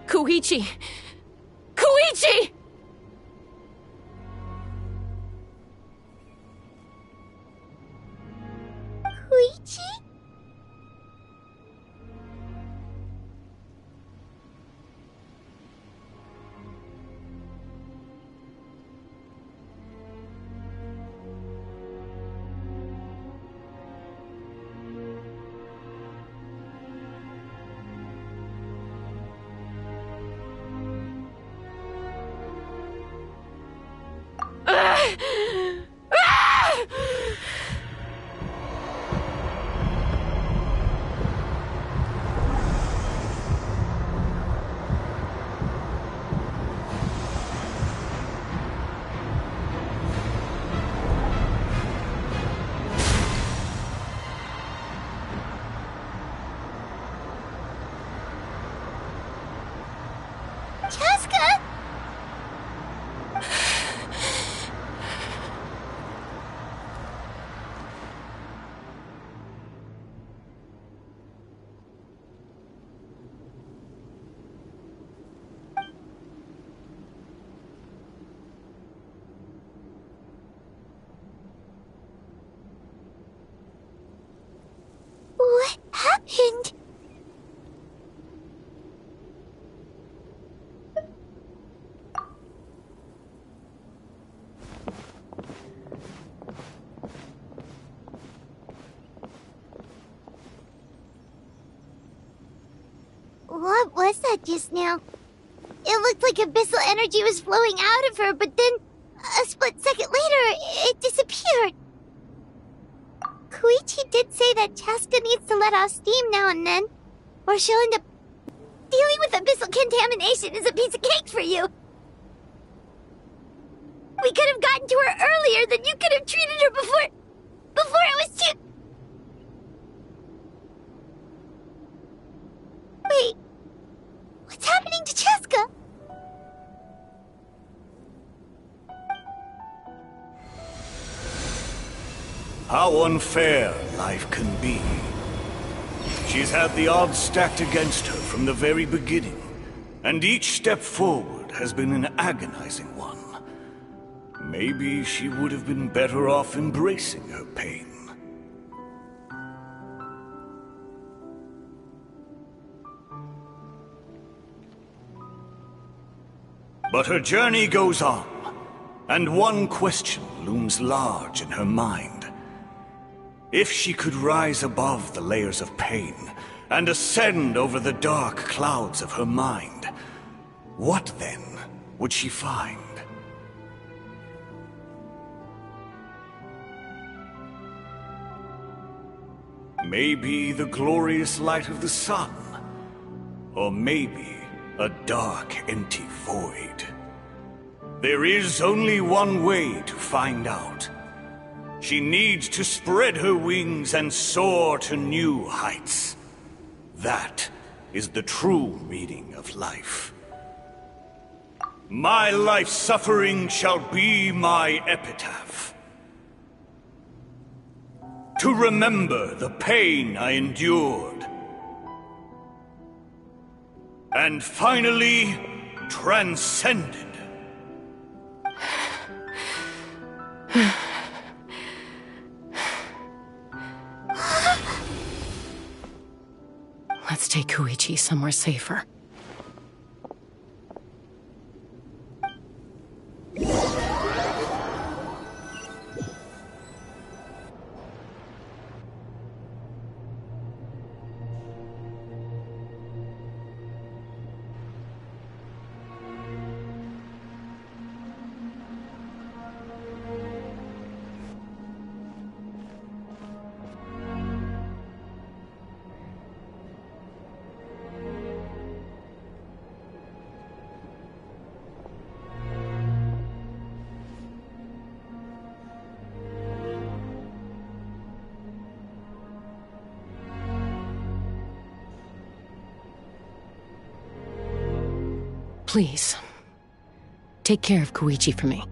Koichi! Koichi! Koichi? Chaska! What happened? What was that just now? It looked like abyssal energy was flowing out of her, but then, a split second later, it disappeared. Koichi did say that Chaska needs to let off steam now and then, or she'll end up... Dealing with abyssal contamination is a piece of cake for you. We could have gotten to her earlier, then you could have treated her before it was too... Wait, what's happening to Chaska? How unfair life can be. She's had the odds stacked against her from the very beginning, and each step forward has been an agonizing one. Maybe she would have been better off embracing her pain. But her journey goes on, and one question looms large in her mind. If she could rise above the layers of pain and ascend over the dark clouds of her mind, what then would she find? Maybe the glorious light of the sun, or maybe a dark, empty void. There is only one way to find out. She needs to spread her wings and soar to new heights. That is the true meaning of life. My life's suffering shall be my epitaph. To remember the pain I endured. And finally, transcended. Let's take Koichi somewhere safer. Please, take care of Koichi for me.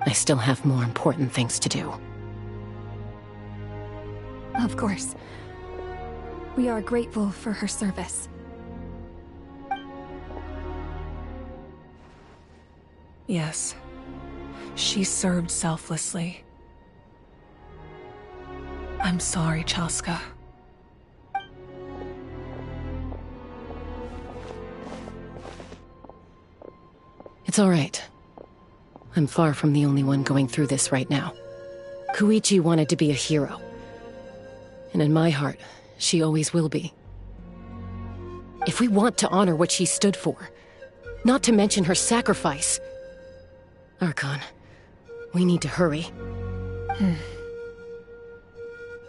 I still have more important things to do. Of course. We are grateful for her service. Yes. She served selflessly. I'm sorry, Chaska. It's all right. I'm far from the only one going through this right now. Koichi wanted to be a hero. And in my heart, she always will be. If we want to honor what she stood for, not to mention her sacrifice, Archon, we need to hurry.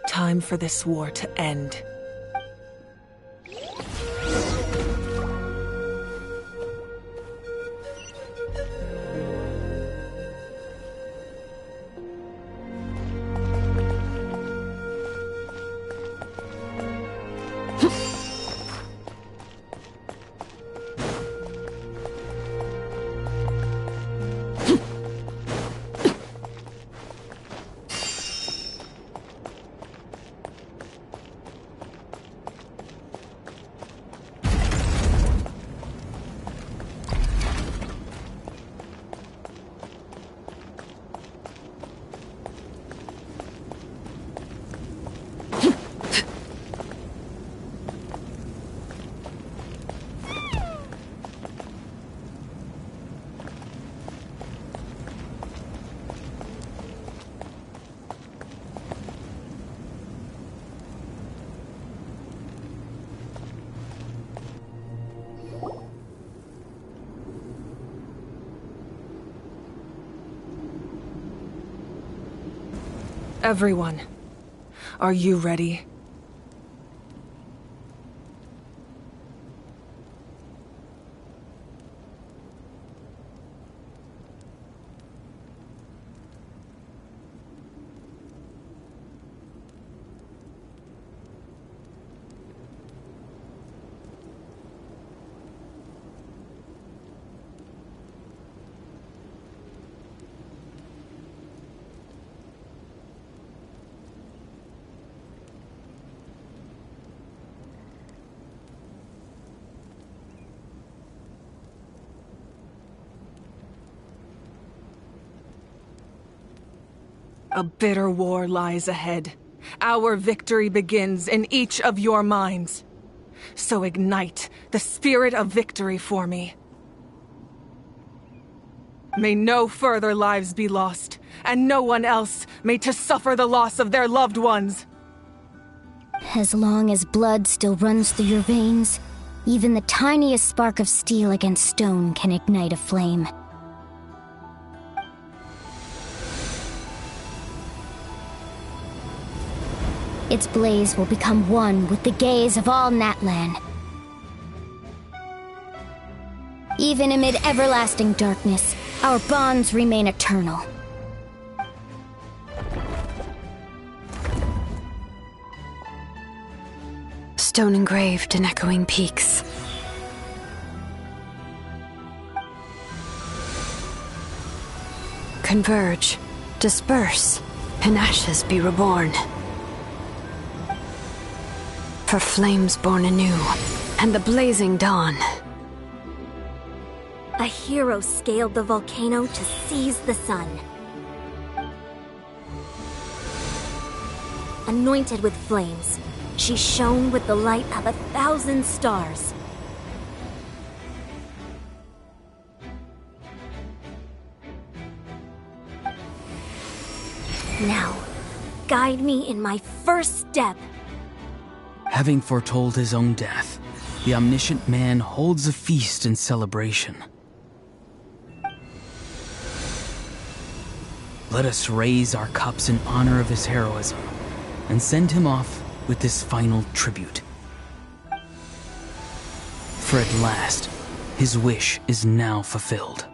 Time for this war to end. Everyone, are you ready? A bitter war lies ahead. Our victory begins in each of your minds. So ignite the spirit of victory for me. May no further lives be lost, and no one else may to suffer the loss of their loved ones. As long as blood still runs through your veins, even the tiniest spark of steel against stone can ignite a flame. Its blaze will become one with the gaze of all Natlan. Even amid everlasting darkness, our bonds remain eternal. Stone engraved in echoing peaks. Converge, disperse, in ashes be reborn. For flames born anew, and the blazing dawn. A hero scaled the volcano to seize the sun. Anointed with flames, she shone with the light of 1,000 stars. Now, guide me in my first step. Having foretold his own death, the omniscient man holds a feast in celebration. Let us raise our cups in honor of his heroism, and send him off with this final tribute. For at last, his wish is now fulfilled.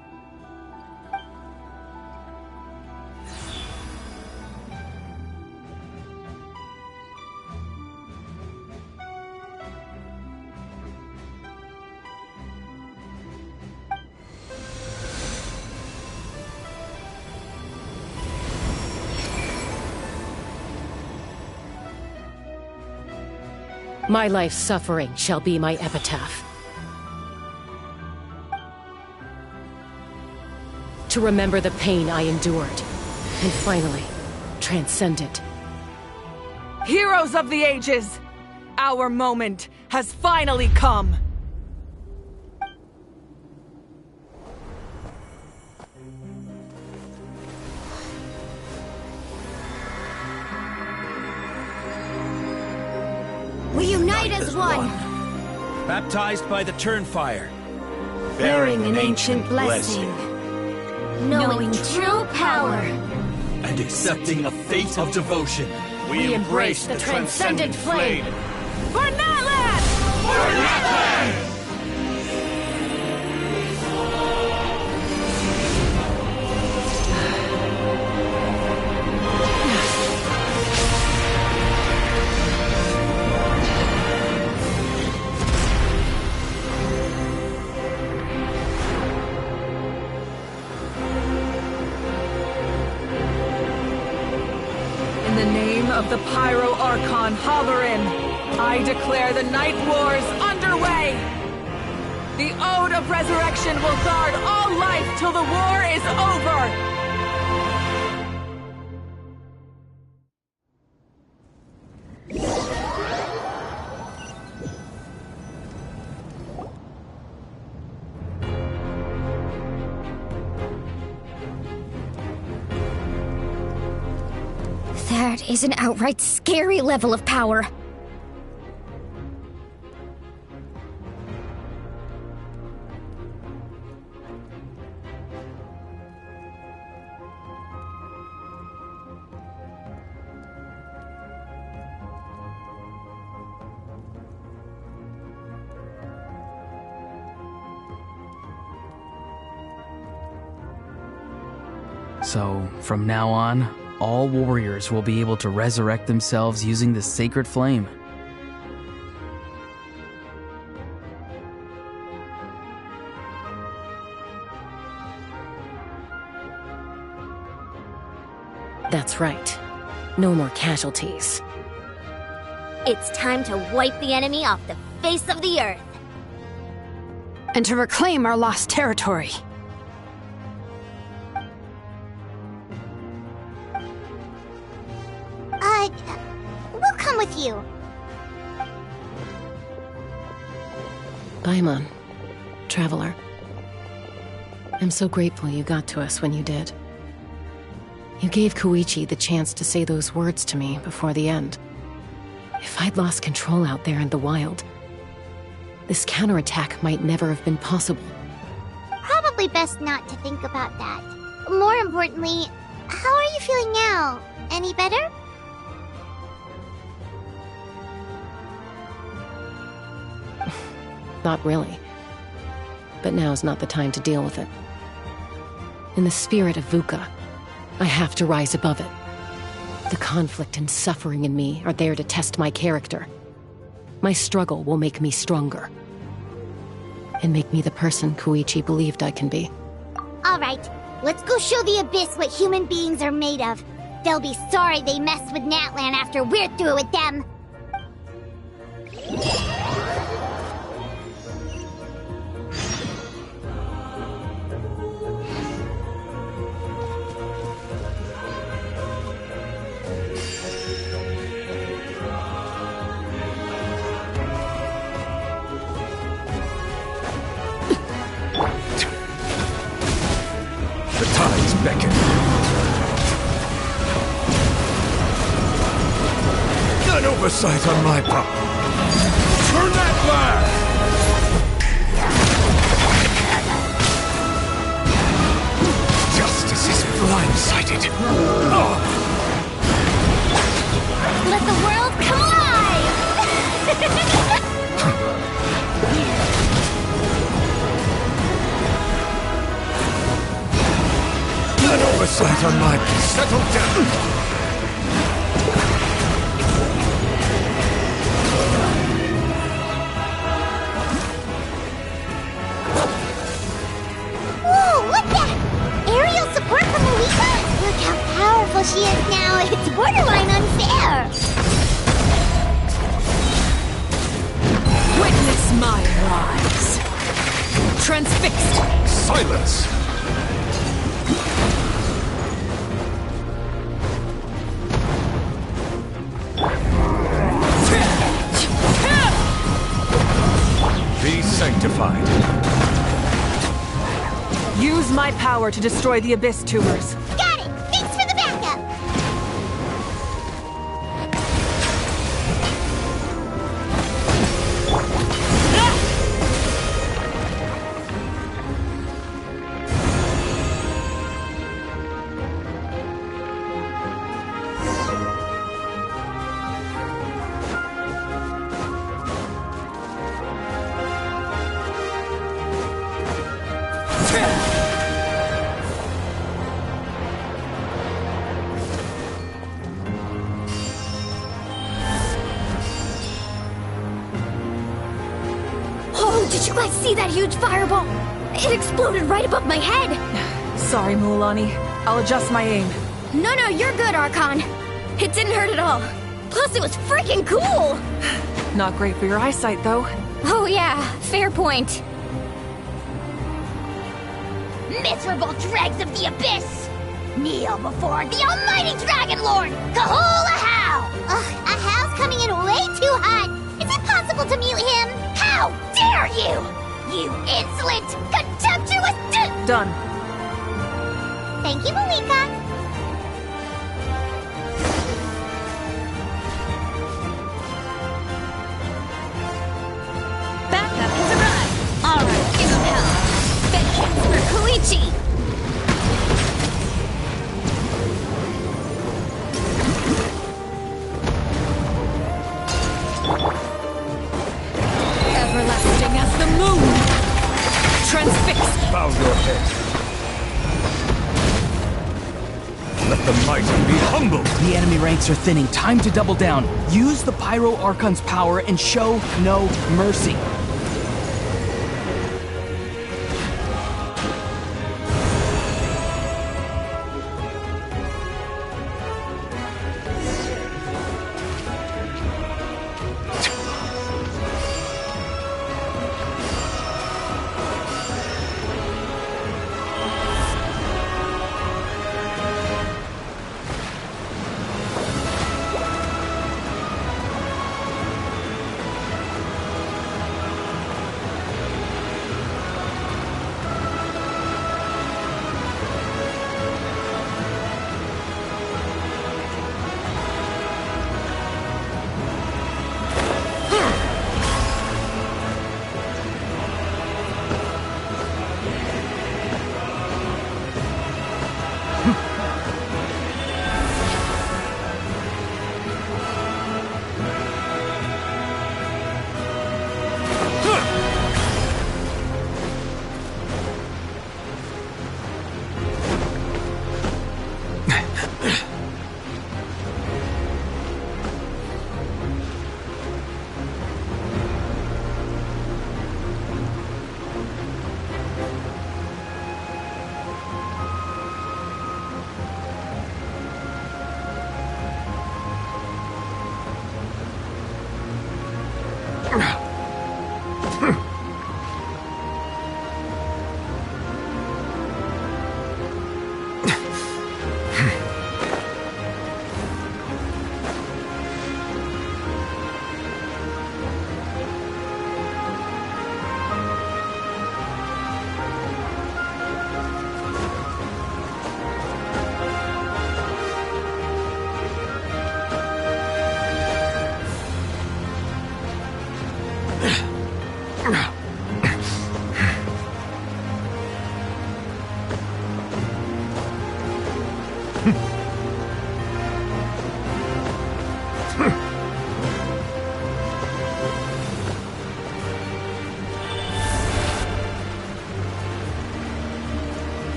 My life's suffering shall be my epitaph. To remember the pain I endured, and finally, transcend it. Heroes of the ages! Our moment has finally come! We unite as one! Baptized by the Turnfire. Bearing an ancient blessing. Knowing true power. And accepting a fate of devotion. We embrace the transcendent flame! For Natlan! For Natlan! In the name of the Pyro Archon Halloran, I declare the Night Wars underway! The Ode of Resurrection will guard all life till the war is over! That is an outright scary level of power. So, from now on, all warriors will be able to resurrect themselves using the sacred flame. That's right. No more casualties. It's time to wipe the enemy off the face of the earth. And to reclaim our lost territory. you. Paimon, Traveler. I'm so grateful you got to us when you did. You gave Koichi the chance to say those words to me before the end. If I'd lost control out there in the wild, this counterattack might never have been possible. Probably best not to think about that. More importantly, how are you feeling now? Any better? Not really. But now's not the time to deal with it. In the spirit of VUCA, I have to rise above it. The conflict and suffering in me are there to test my character. My struggle will make me stronger. And make me the person Koichi believed I can be. Alright, let's go show the Abyss what human beings are made of. They'll be sorry they messed with Natlan after we're through with them. The tides beckon. An oversight on my part. Turn that flag! Justice is blindsided. Oh. Let the world come alive! An oversight on my part. Settle down! Powerful she is now, it's borderline unfair! Witness my rise. Transfixed. Silence! Be sanctified. Use my power to destroy the Abyss tumors. Got it! Thanks for the backup! Did you guys see that huge fireball? It exploded right above my head! Sorry, Mualani. I'll adjust my aim. No, you're good, Archon. It didn't hurt at all. Plus, it was freaking cool! Not great for your eyesight, though. Oh yeah, fair point. Miserable dregs of the Abyss! Kneel before the almighty Dragon Lord, Kahula Hao! Ugh, Ahao's coming in way too hot! Is it possible to mute him? How dare you! You insolent, contemptuous Done. Thank you, Malika. Backup has arrived! Alright, King of Hell. Vengeance for Koichi! Everlasting as the moon! Transfixed! Bow your head. Let the mighty be humbled! The enemy ranks are thinning. Time to double down. Use the Pyro Archon's power and show no mercy.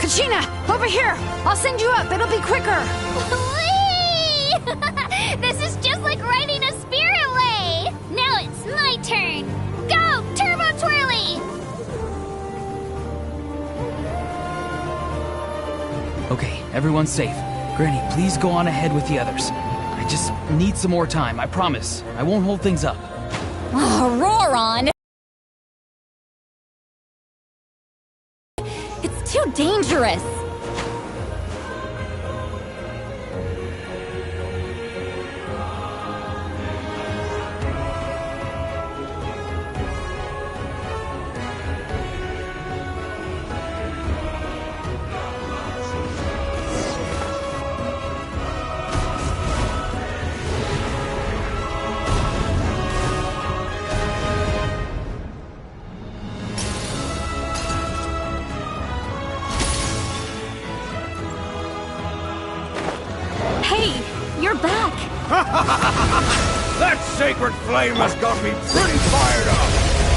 Kachina, over here! I'll send you up, it'll be quicker! Whee! This is just like riding a spirit way! Now it's my turn! Go, Turbo Twirly! Okay, everyone's safe. Granny, please go on ahead with the others. I just need some more time, I promise. I won't hold things up. Oh, roar on! It's too dangerous! That sacred flame has got me pretty fired up!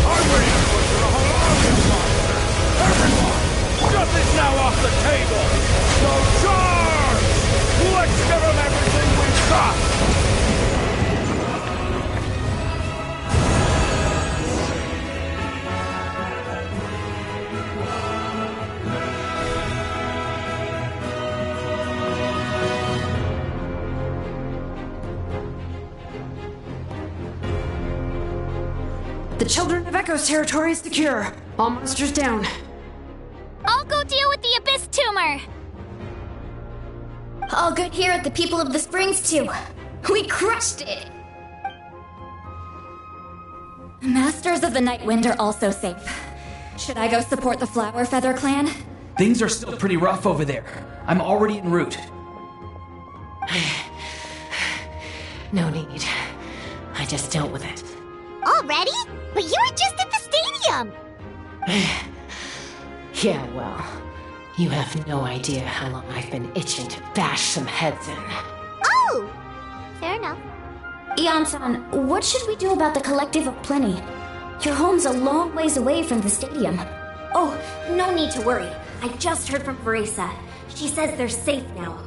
I'm ready to butcher the whole army of monsters! Everyone, nothing's now off the table! So charge! Let's give them everything we've got! The Children of Echo's territory is secure. All monsters down. I'll go deal with the Abyss Tumor! All good here at the People of the Springs, too. We crushed it! Masters of the Night Wind are also safe. Should I go support the Flower Feather Clan? Things are still pretty rough over there. I'm already en route. No need. I just dealt with it. Already? But you were just at the stadium! Yeah, well, you have no idea how long I've been itching to bash some heads in. Oh! Fair enough. Ian-san, what should we do about the Collective of Plenty? Your home's a long ways away from the stadium. Oh, no need to worry. I just heard from Veresa. She says they're safe now.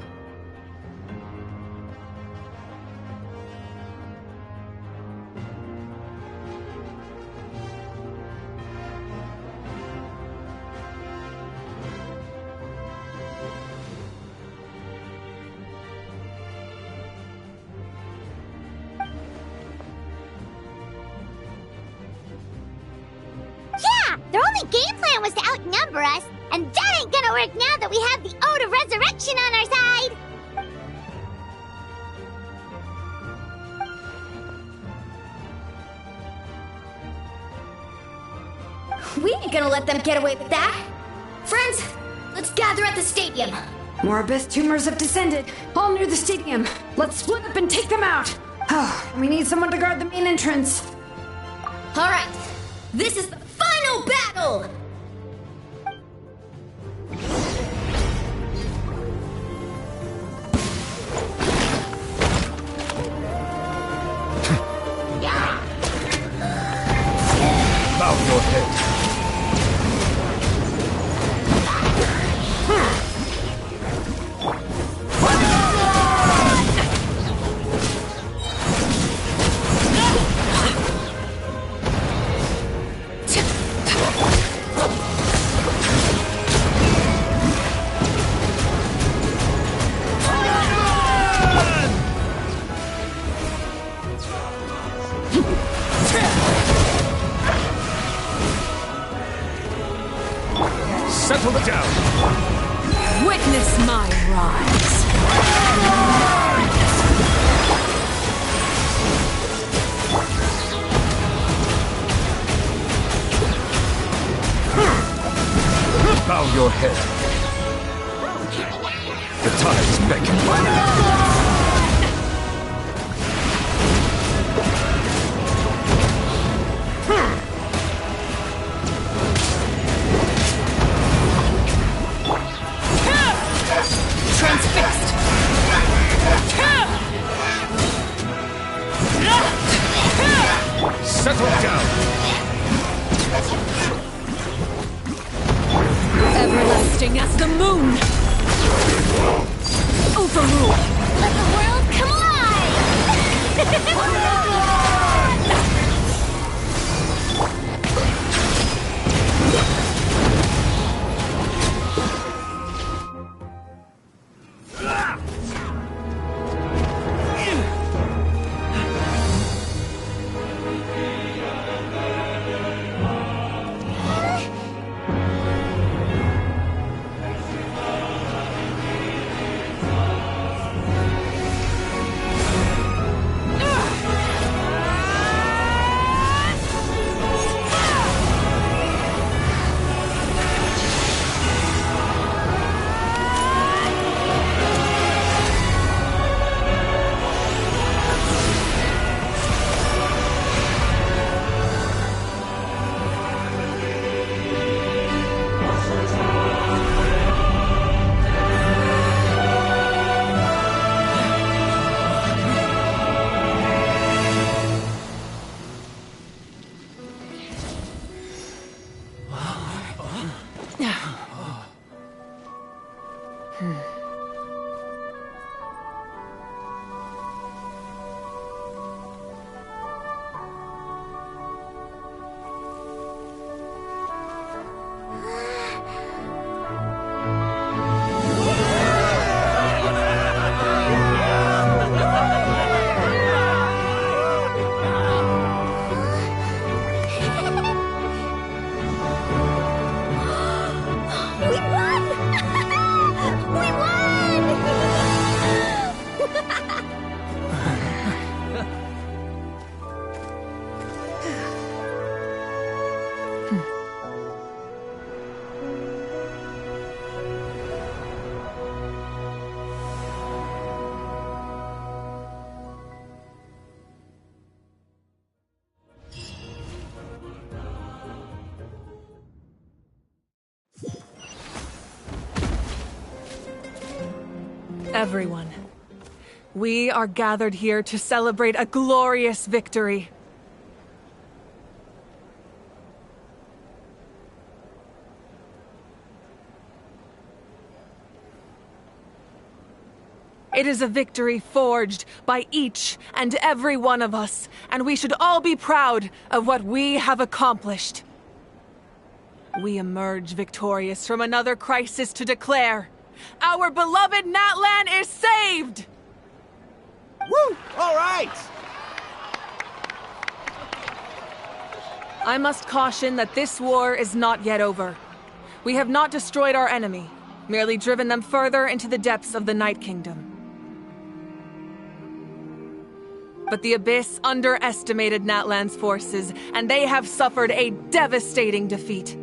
Yeah! Their only game plan was to outnumber us, and that ain't gonna work now that we have the Ode of Resurrection on our side! We ain't gonna let them get away with that! Friends, let's gather at the stadium! More Abyss tumors have descended, all near the stadium. Let's split up and take them out. We need someone to guard the main entrance. Alright, this is the final battle! Bow your head. Settle down! Witness my rise! Bow your head. The tides beckon. Transfixed! Settle down! Everlasting as the moon! Overrule! Let the world come alive! Everyone, we are gathered here to celebrate a glorious victory. It is a victory forged by each and every one of us, and we should all be proud of what we have accomplished. We emerge victorious from another crisis to declare, our beloved Natlan is saved! Woo! All right! I must caution that this war is not yet over. We have not destroyed our enemy, merely driven them further into the depths of the Night Kingdom. But the Abyss underestimated Natlan's forces, and they have suffered a devastating defeat.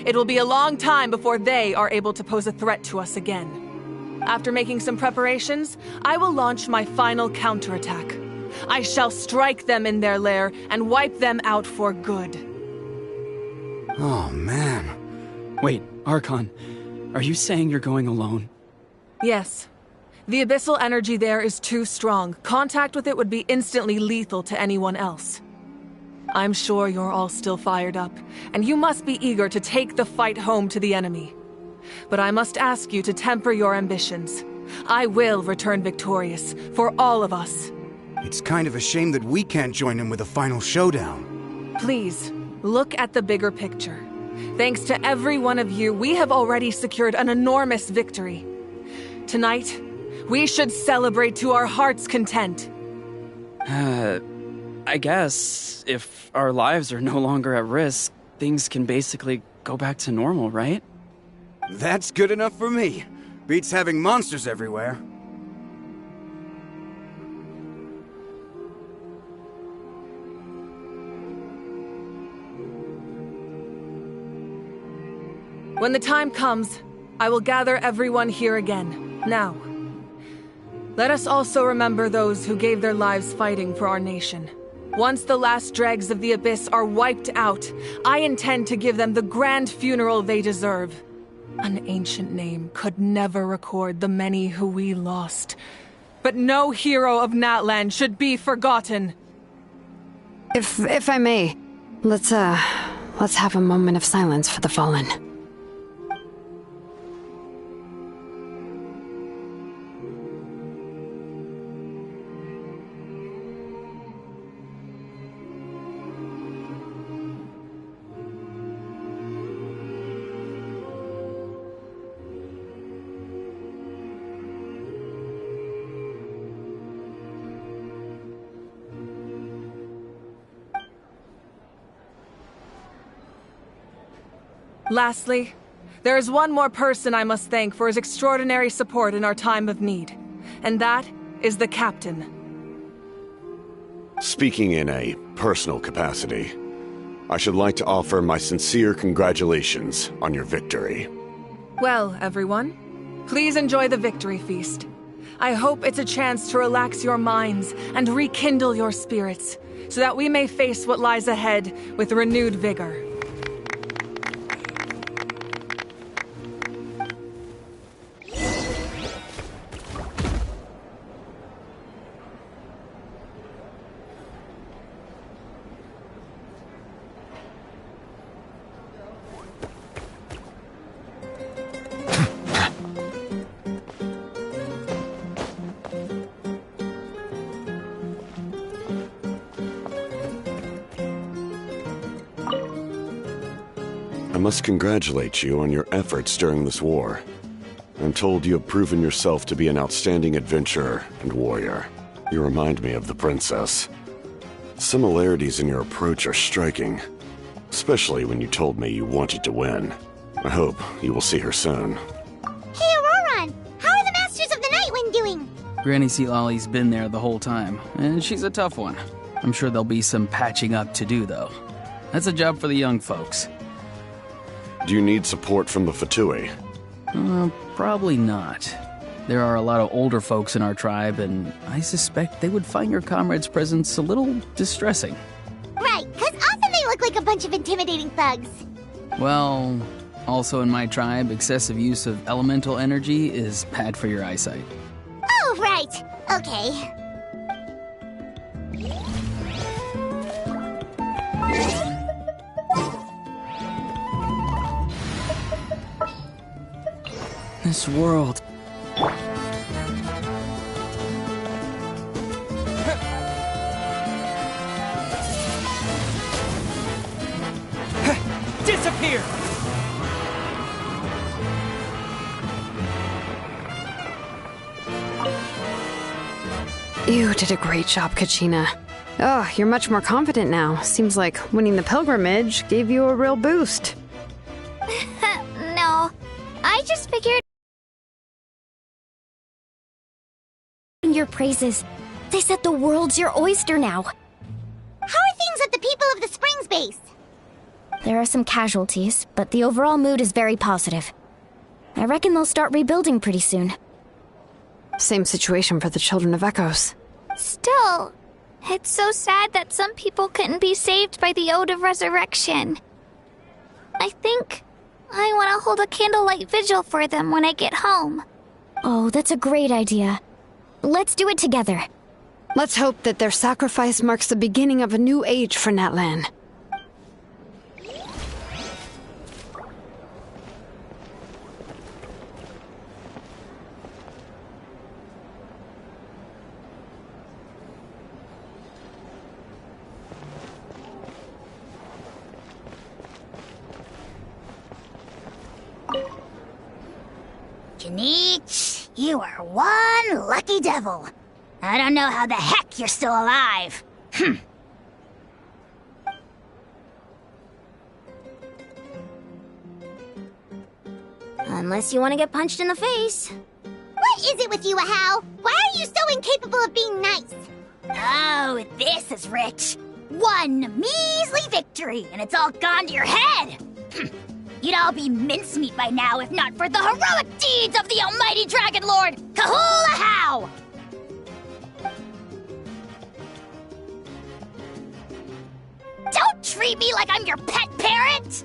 It will be a long time before they are able to pose a threat to us again. After making some preparations, I will launch my final counterattack. I shall strike them in their lair and wipe them out for good. Oh, man. Wait, Archon, are you saying you're going alone? Yes. The abyssal energy there is too strong. Contact with it would be instantly lethal to anyone else. I'm sure you're all still fired up, and you must be eager to take the fight home to the enemy. But I must ask you to temper your ambitions. I will return victorious, for all of us. It's kind of a shame that we can't join in with a final showdown. Please, look at the bigger picture. Thanks to every one of you, we have already secured an enormous victory. Tonight, we should celebrate to our heart's content. I guess if our lives are no longer at risk, things can basically go back to normal, right? That's good enough for me. Beats having monsters everywhere. When the time comes, I will gather everyone here again. Now, let us also remember those who gave their lives fighting for our nation. Once the last dregs of the Abyss are wiped out, I intend to give them the grand funeral they deserve. An ancient name could never record the many who we lost. But no hero of Natlan should be forgotten. If I may, let's have a moment of silence for the fallen. Lastly, there is one more person I must thank for his extraordinary support in our time of need, and that is the Captain. Speaking in a personal capacity, I should like to offer my sincere congratulations on your victory. Well, everyone, please enjoy the victory feast. I hope it's a chance to relax your minds and rekindle your spirits, so that we may face what lies ahead with renewed vigor. I must congratulate you on your efforts during this war. I'm told you have proven yourself to be an outstanding adventurer and warrior. You remind me of the princess. Similarities in your approach are striking, especially when you told me you wanted to win. I hope you will see her soon. Hey, Auroran! How are the Masters of the Nightwind doing? Granny Sealolly's been there the whole time, and she's a tough one. I'm sure there'll be some patching up to do, though. That's a job for the young folks. Do you need support from the Fatui? Probably not. There are a lot of older folks in our tribe, and I suspect they would find your comrade's presence a little distressing. Right, because often they look like a bunch of intimidating thugs. Well, also in my tribe, excessive use of elemental energy is bad for your eyesight. Oh, right. Okay. This world. Disappear! You did a great job, Kachina. Oh, you're much more confident now. Seems like winning the pilgrimage gave you a real boost. No, I just figured... Your praises. They said the world's your oyster now. How are things at the People of the Springs base? There are some casualties, but the overall mood is very positive. I reckon they'll start rebuilding pretty soon. Same situation for the Children of Echoes. Still, it's so sad that some people couldn't be saved by the Ode of Resurrection. I think I want to hold a candlelight vigil for them when I get home. Oh, that's a great idea. Let's do it together. Let's hope that their sacrifice marks the beginning of a new age for Natlan. Janich, you are one lucky devil. I don't know how the heck you're still alive. Unless you want to get punched in the face. What is it with you, Ahau? Why are you so incapable of being nice? Oh, this is rich. One measly victory, and it's all gone to your head. You'd all be mincemeat by now if not for the heroic deeds of the almighty Dragon Lord, Ahau! Don't treat me like I'm your pet parrot!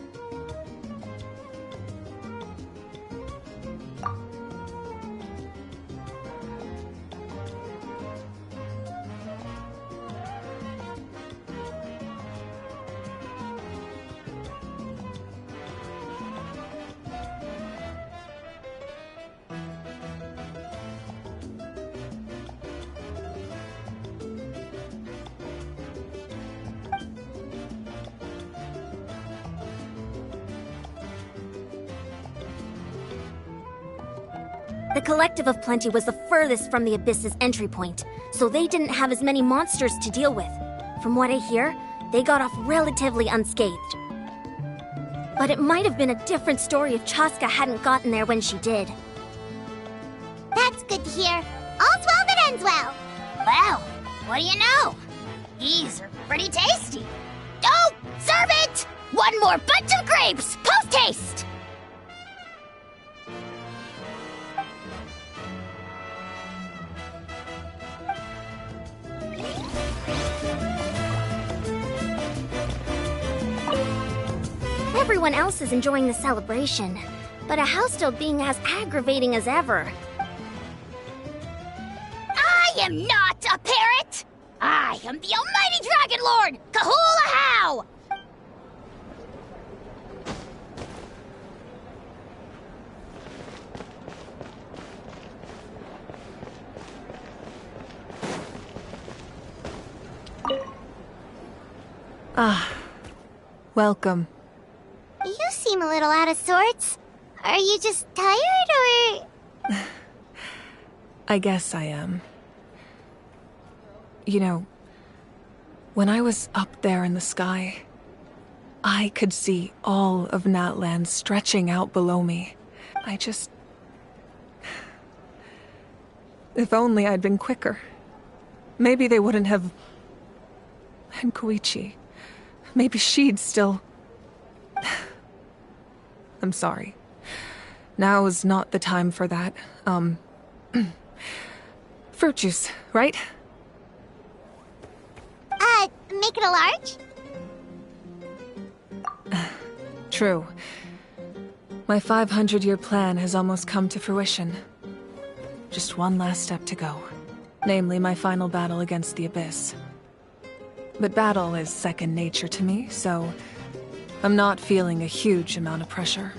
The Collective of Plenty was the furthest from the Abyss's entry point, so they didn't have as many monsters to deal with. From what I hear, they got off relatively unscathed. But it might have been a different story if Chaska hadn't gotten there when she did. That's good to hear. All's well that ends well. Well, what do you know? These are pretty tasty. Oh, serve it! One more bunch of grapes, post-haste! Everyone else is enjoying the celebration, but Ahau's still being as aggravating as ever. I am not a parrot! I am the almighty Dragon Lord, Ahau! Ah, welcome. You seem a little out of sorts. Are you just tired, or...? I guess I am. You know, when I was up there in the sky, I could see all of Natlan stretching out below me. If only I'd been quicker. Maybe they wouldn't have... And Koichi. Maybe she'd still... I'm sorry. Now's not the time for that. Fruit juice, right? Make it a large? True. My 500-year plan has almost come to fruition. Just one last step to go. Namely, my final battle against the Abyss. But battle is second nature to me, so... I'm not feeling a huge amount of pressure.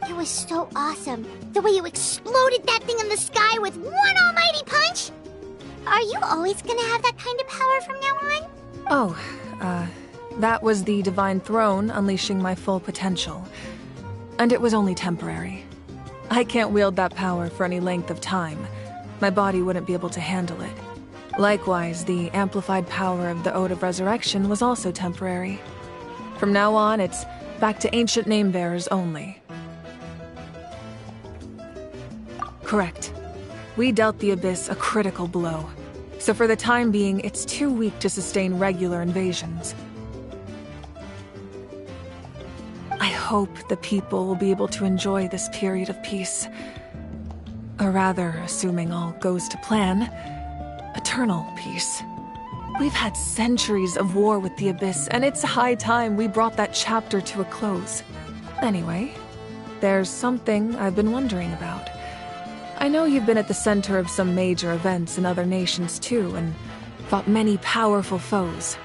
It was so awesome. The way you exploded that thing in the sky with one almighty punch! Are you always gonna have that kind of power from now on? Oh, that was the Divine Throne unleashing my full potential. And it was only temporary. I can't wield that power for any length of time. My body wouldn't be able to handle it. Likewise, the amplified power of the Ode of Resurrection was also temporary. From now on, it's back to ancient name-bearers only. Correct. We dealt the Abyss a critical blow. So for the time being, it's too weak to sustain regular invasions. I hope the people will be able to enjoy this period of peace. Or rather, assuming all goes to plan, eternal peace. We've had centuries of war with the Abyss, and it's high time we brought that chapter to a close. Anyway, there's something I've been wondering about. I know you've been at the center of some major events in other nations too, and fought many powerful foes.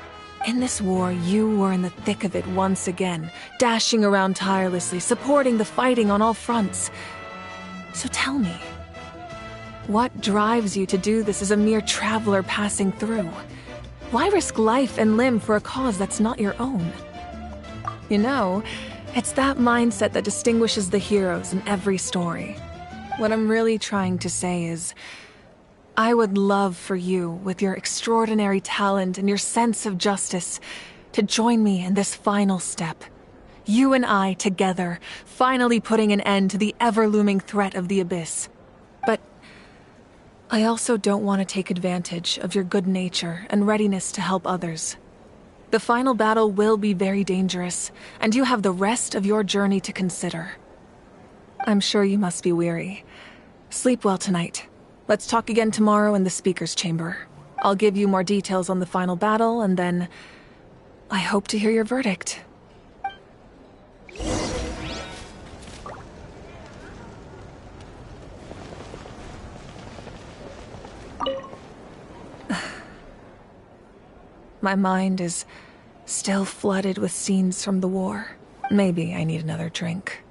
In this war, you were in the thick of it once again, dashing around tirelessly, supporting the fighting on all fronts. So tell me, what drives you to do this as a mere traveler passing through? Why risk life and limb for a cause that's not your own? You know, it's that mindset that distinguishes the heroes in every story. What I'm really trying to say is, I would love for you, with your extraordinary talent and your sense of justice, to join me in this final step. You and I together, finally putting an end to the ever-looming threat of the Abyss. But I also don't want to take advantage of your good nature and readiness to help others. The final battle will be very dangerous, and you have the rest of your journey to consider. I'm sure you must be weary. Sleep well tonight. Let's talk again tomorrow in the speaker's chamber. I'll give you more details on the final battle, and then I hope to hear your verdict. My mind is still flooded with scenes from the war. Maybe I need another drink.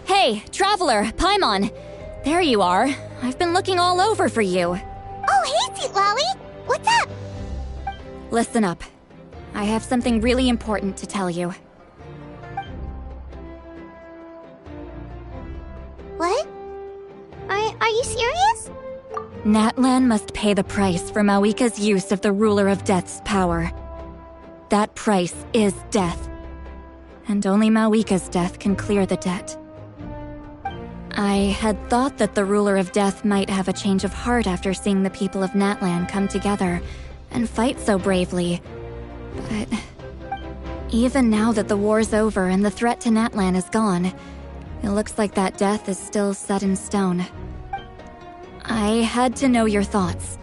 Hey, Traveler, Paimon! There you are. I've been looking all over for you. Oh, hey, Sweet Lolly! What's up? Listen up. I have something really important to tell you. What? Are you serious? Natlan must pay the price for Mawika's use of the Ruler of Death's power. That price is death. And only Mawika's death can clear the debt. I had thought that the Ruler of Death might have a change of heart after seeing the people of Natlan come together and fight so bravely. But even now that the war's over and the threat to Natlan is gone, it looks like that death is still set in stone. I had to know your thoughts.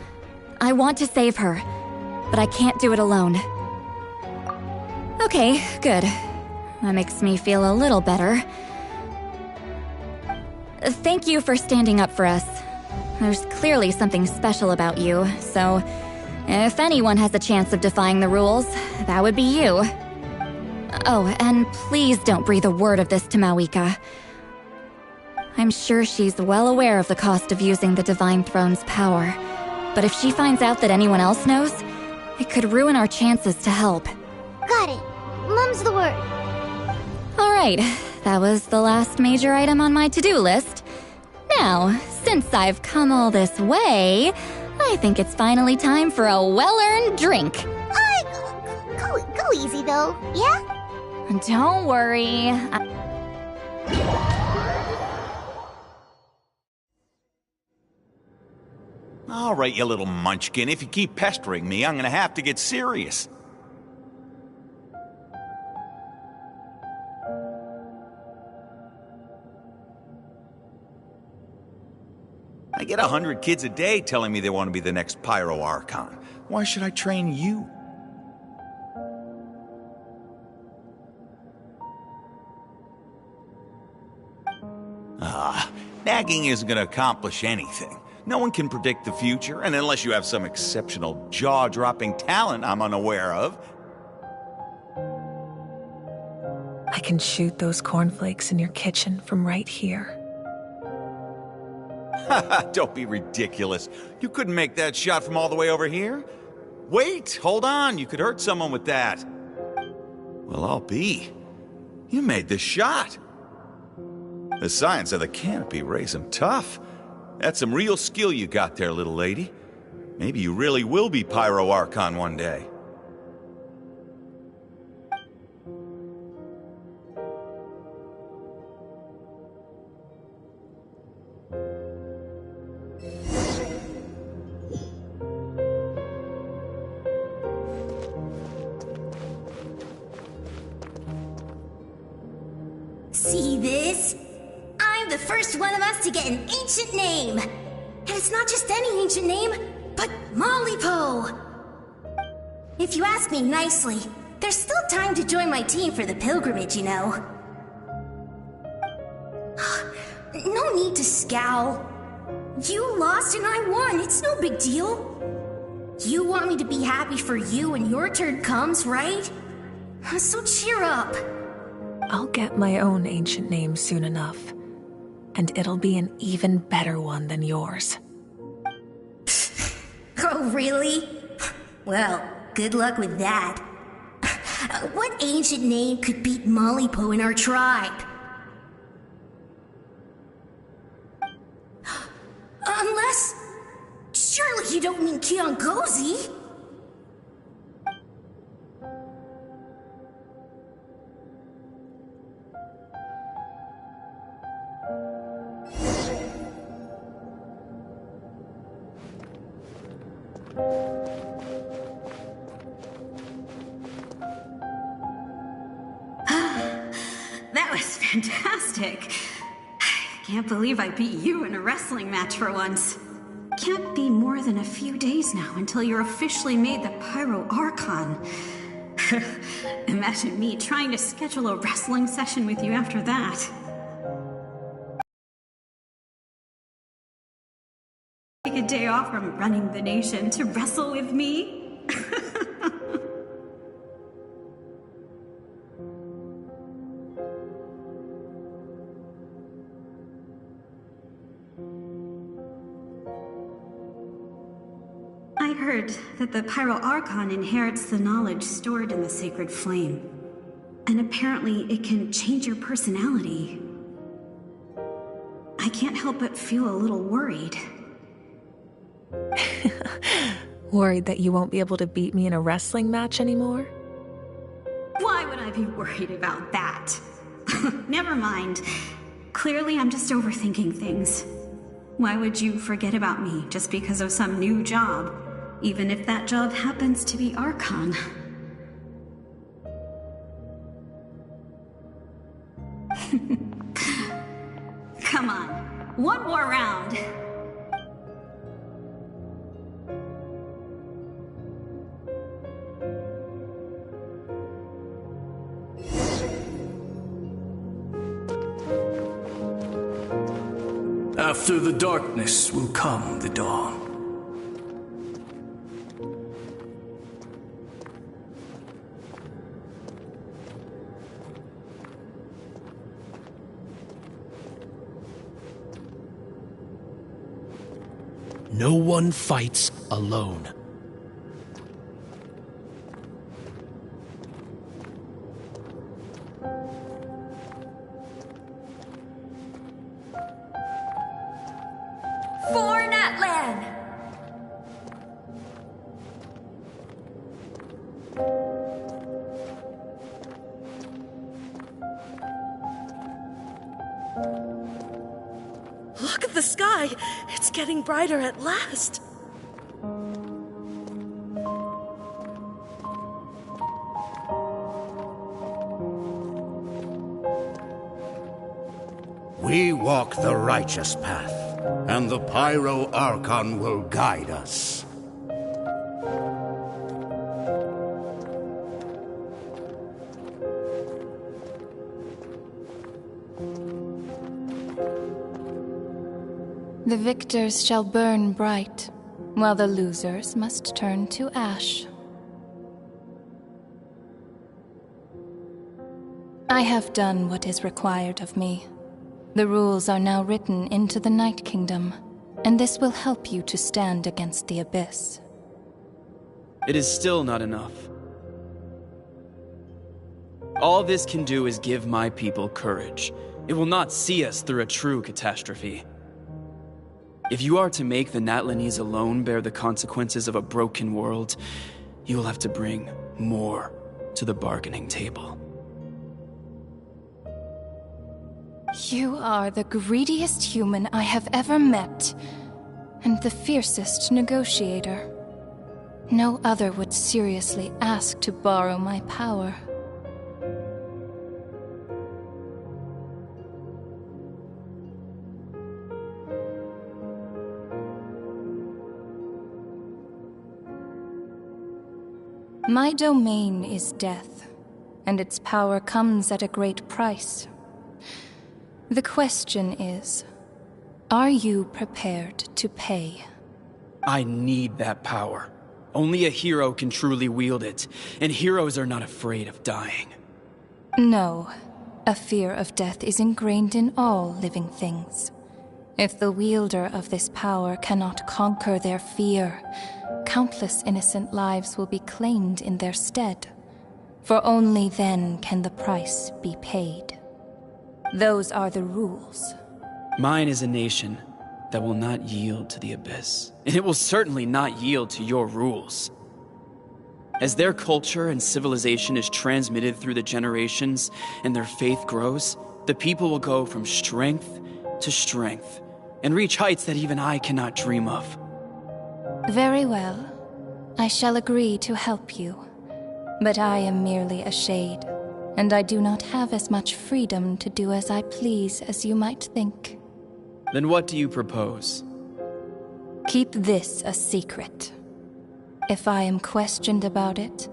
I want to save her, but I can't do it alone. Okay, good. That makes me feel a little better. Thank you for standing up for us. There's clearly something special about you, so if anyone has a chance of defying the rules, that would be you. Oh, and please don't breathe a word of this to Mawika. I'm sure she's well aware of the cost of using the Divine Throne's power, but if she finds out that anyone else knows, it could ruin our chances to help. Got it. Mum's the word. All right. That was the last major item on my to-do list. Now, since I've come all this way, I think it's finally time for a well-earned drink. Go easy, though, yeah? Don't worry. All right, you little munchkin. If you keep pestering me, I'm gonna have to get serious. I get 100 kids a day telling me they want to be the next Pyro Archon. Why should I train you? Nagging isn't going to accomplish anything. No one can predict the future, and unless you have some exceptional jaw-dropping talent I'm unaware of. I can shoot those cornflakes in your kitchen from right here. Don't be ridiculous. You couldn't make that shot from all the way over here? Wait, hold on. You could hurt someone with that. Well, I'll be. You made the shot. The science of the canopy raise 'em tough. That's some real skill you got there, little lady. Maybe you really will be Pyro Archon one day. See this? I'm the first one of us to get an ancient name. And it's not just any ancient name, but Mollypo. If you ask me nicely, there's still time to join my team for the pilgrimage, you know. No need to scowl. You lost and I won, it's no big deal. You want me to be happy for you when your turn comes, right? So cheer up. I'll get my own ancient name soon enough. And it'll be an even better one than yours. Oh, really? Well, good luck with that. What ancient name could beat Mollypo in our tribe? Unless... surely you don't mean Kiangozi? That was fantastic. Can't believe I beat you in a wrestling match for once. Can't be more than a few days now until you're officially made the Pyro Archon. Imagine me trying to schedule a wrestling session with you after that. Take a day off from running the nation to wrestle with me? I heard that the Pyro Archon inherits the knowledge stored in the sacred flame. And apparently it can change your personality. I can't help but feel a little worried. Worried that you won't be able to beat me in a wrestling match anymore? Why would I be worried about that? Never mind. Clearly I'm just overthinking things. Why would you forget about me just because of some new job? Even if that job happens to be Archon. Come on, one more round. After the darkness will come the dawn. No one fights alone. For Natlan! Look at the sky! It's getting brighter at last! We walk the righteous path, and the Pyro Archon will guide us. The victors shall burn bright, while the losers must turn to ash. I have done what is required of me. The rules are now written into the Night Kingdom, and this will help you to stand against the Abyss. It is still not enough. All this can do is give my people courage. it will not see us through a true catastrophe. If you are to make the Natlanese alone bear the consequences of a broken world, you will have to bring more to the bargaining table. You are the greediest human I have ever met, and the fiercest negotiator. No other would seriously ask to borrow my power. My domain is death, and its power comes at a great price. The question is, are you prepared to pay? I need that power. Only a hero can truly wield it, and heroes are not afraid of dying. No, a fear of death is ingrained in all living things. If the wielder of this power cannot conquer their fear, countless innocent lives will be claimed in their stead, for only then can the price be paid. Those are the rules. Mine is a nation that will not yield to the Abyss, and it will certainly not yield to your rules. As their culture and civilization is transmitted through the generations and their faith grows, the people will go from strength to strength and reach heights that even I cannot dream of. Very well. I shall agree to help you. But I am merely a shade, and I do not have as much freedom to do as I please as you might think. Then what do you propose? Keep this a secret. If I am questioned about it,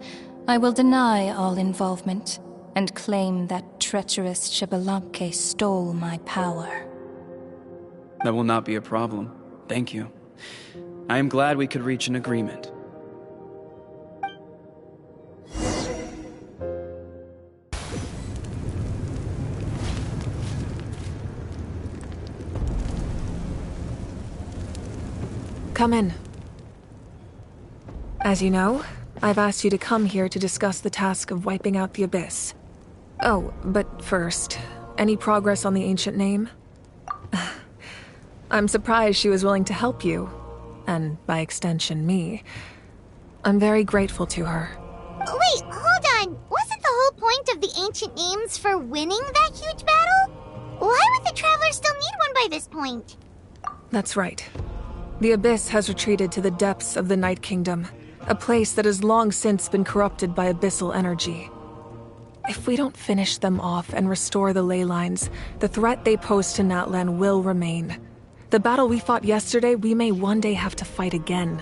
I will deny all involvement and claim that treacherous Xbalanque stole my power. That will not be a problem. Thank you. I am glad we could reach an agreement. Come in. As you know, I've asked you to come here to discuss the task of wiping out the Abyss. Oh, but first, any progress on the ancient name? I'm surprised she was willing to help you, and by extension, me. I'm very grateful to her. Wait, hold on. Wasn't the whole point of the ancient names for winning that huge battle? Why would the Traveler still need one by this point? That's right. The Abyss has retreated to the depths of the Night Kingdom, a place that has long since been corrupted by abyssal energy. If we don't finish them off and restore the ley lines, the threat they pose to Natlan will remain. The battle we fought yesterday, we may one day have to fight again.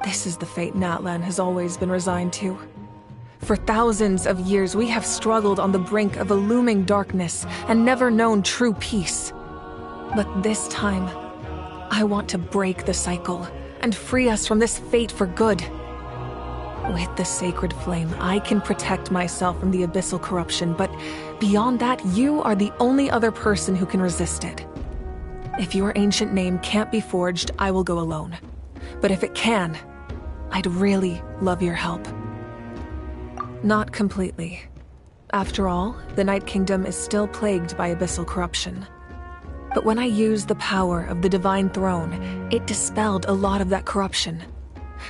This is the fate Natlan has always been resigned to. For thousands of years, we have struggled on the brink of a looming darkness and never known true peace. But this time, I want to break the cycle and free us from this fate for good. With the sacred flame, I can protect myself from the abyssal corruption, but beyond that, you are the only other person who can resist it. If your ancient name can't be forged, I will go alone. But if it can, I'd really love your help. Not completely. After all, the Night Kingdom is still plagued by abyssal corruption. But when I used the power of the Divine Throne, it dispelled a lot of that corruption.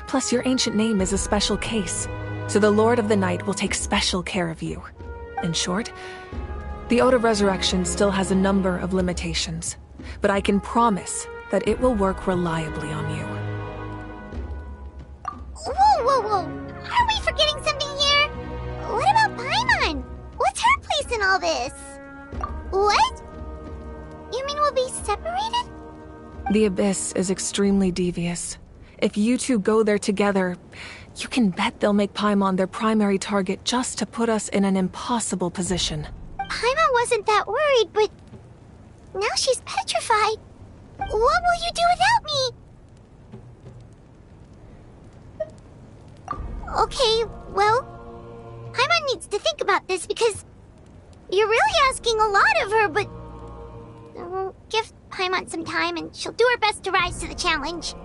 Plus, your ancient name is a special case, so the Lord of the Night will take special care of you. In short, the Ode of Resurrection still has a number of limitations, but I can promise that it will work reliably on you. Whoa, whoa, whoa! Are we forgetting something here? What about Paimon? What's her place in all this? What? You mean we'll be separated? The Abyss is extremely devious. If you two go there together, you can bet they'll make Paimon their primary target just to put us in an impossible position. Paimon wasn't that worried, but now she's petrified. What will you do without me? Okay, well, Paimon needs to think about this because you're really asking a lot of her, but we'll give Paimon some time and she'll do her best to rise to the challenge.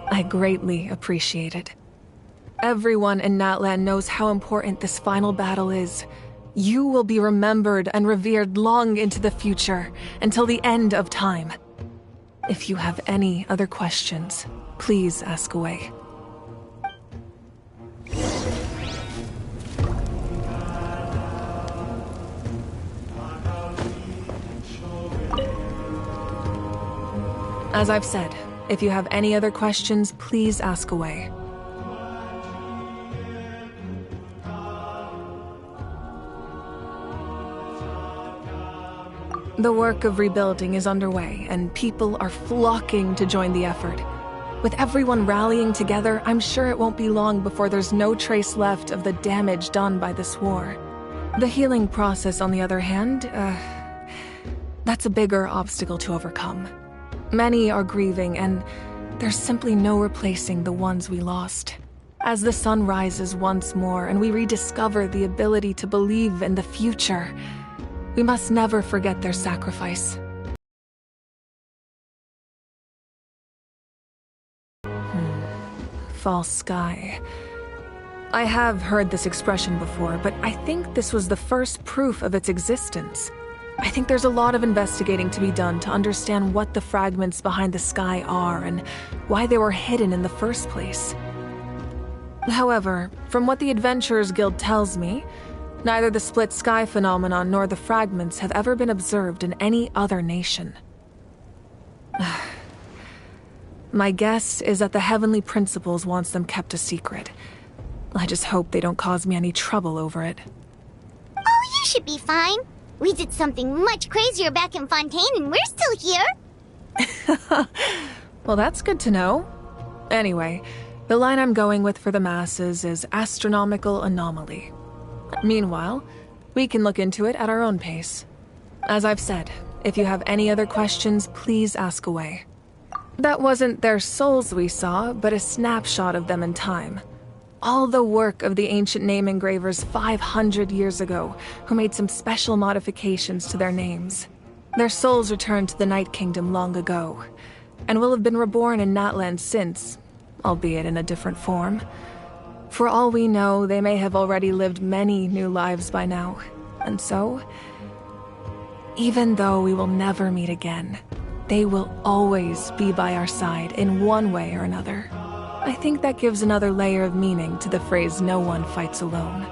I greatly appreciate it. Everyone in Natlan knows how important this final battle is. You will be remembered and revered long into the future, until the end of time. If you have any other questions, please ask away. As I've said, if you have any other questions, please ask away. The work of rebuilding is underway, and people are flocking to join the effort. With everyone rallying together, I'm sure it won't be long before there's no trace left of the damage done by this war. The healing process, on the other hand, that's a bigger obstacle to overcome. Many are grieving, and there's simply no replacing the ones we lost. As the sun rises once more and we rediscover the ability to believe in the future, we must never forget their sacrifice. False sky. I have heard this expression before, but I think this was the first proof of its existence. I think there's a lot of investigating to be done to understand what the fragments behind the sky are and why they were hidden in the first place. However, from what the Adventurers Guild tells me, neither the split sky phenomenon nor the fragments have ever been observed in any other nation. My guess is that the Heavenly Principles wants them kept a secret. I just hope they don't cause me any trouble over it. Oh, you should be fine. We did something much crazier back in Fontaine and we're still here. Well, that's good to know. Anyway, the line I'm going with for the masses is astronomical anomaly. Meanwhile, we can look into it at our own pace. As I've said, if you have any other questions, please ask away. That wasn't their souls we saw, but a snapshot of them in time. All the work of the ancient name engravers 500 years ago, who made some special modifications to their names. Their souls returned to the Night Kingdom long ago, and will have been reborn in Natlan since, albeit in a different form. For all we know, they may have already lived many new lives by now, and so, even though we will never meet again, they will always be by our side in one way or another. I think that gives another layer of meaning to the phrase, "No one fights alone."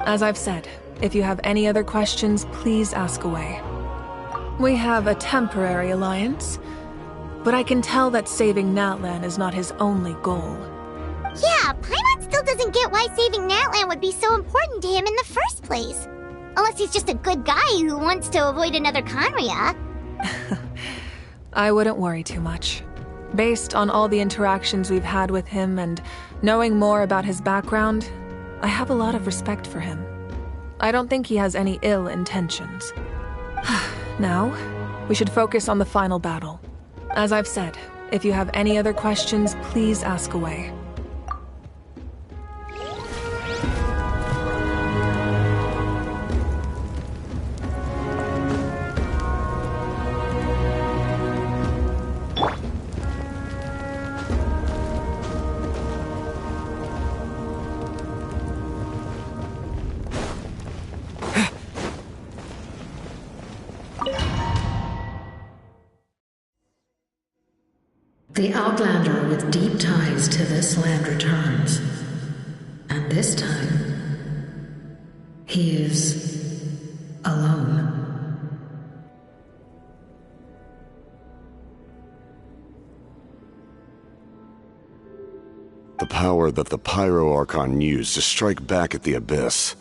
As I've said, if you have any other questions, please ask away. We have a temporary alliance, but I can tell that saving Natlan is not his only goal. Yeah, Paimon still doesn't get why saving Natlan would be so important to him in the first place. Unless he's just a good guy who wants to avoid another Conria. I wouldn't worry too much. Based on all the interactions we've had with him and knowing more about his background, I have a lot of respect for him. I don't think he has any ill intentions. Now, we should focus on the final battle. As I've said, if you have any other questions, please ask away. The Outlander with deep ties to this land returns. And this time, he is alone. The power that the Pyro Archon used to strike back at the Abyss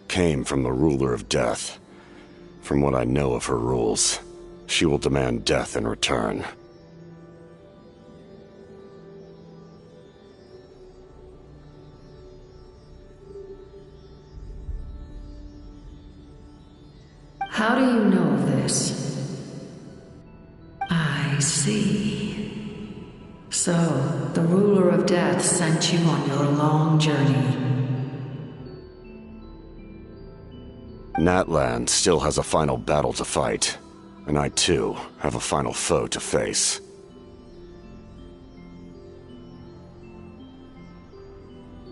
came from the Ruler of Death. From what I know of her rules, she will demand death in return. How do you know of this? I see. So, the Ruler of Death sent you on your long journey. Natlan still has a final battle to fight, and I too have a final foe to face.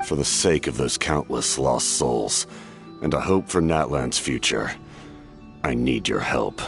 For the sake of those countless lost souls, and a hope for Natlan's future. I need your help.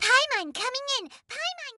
Paimon coming in! Paimon!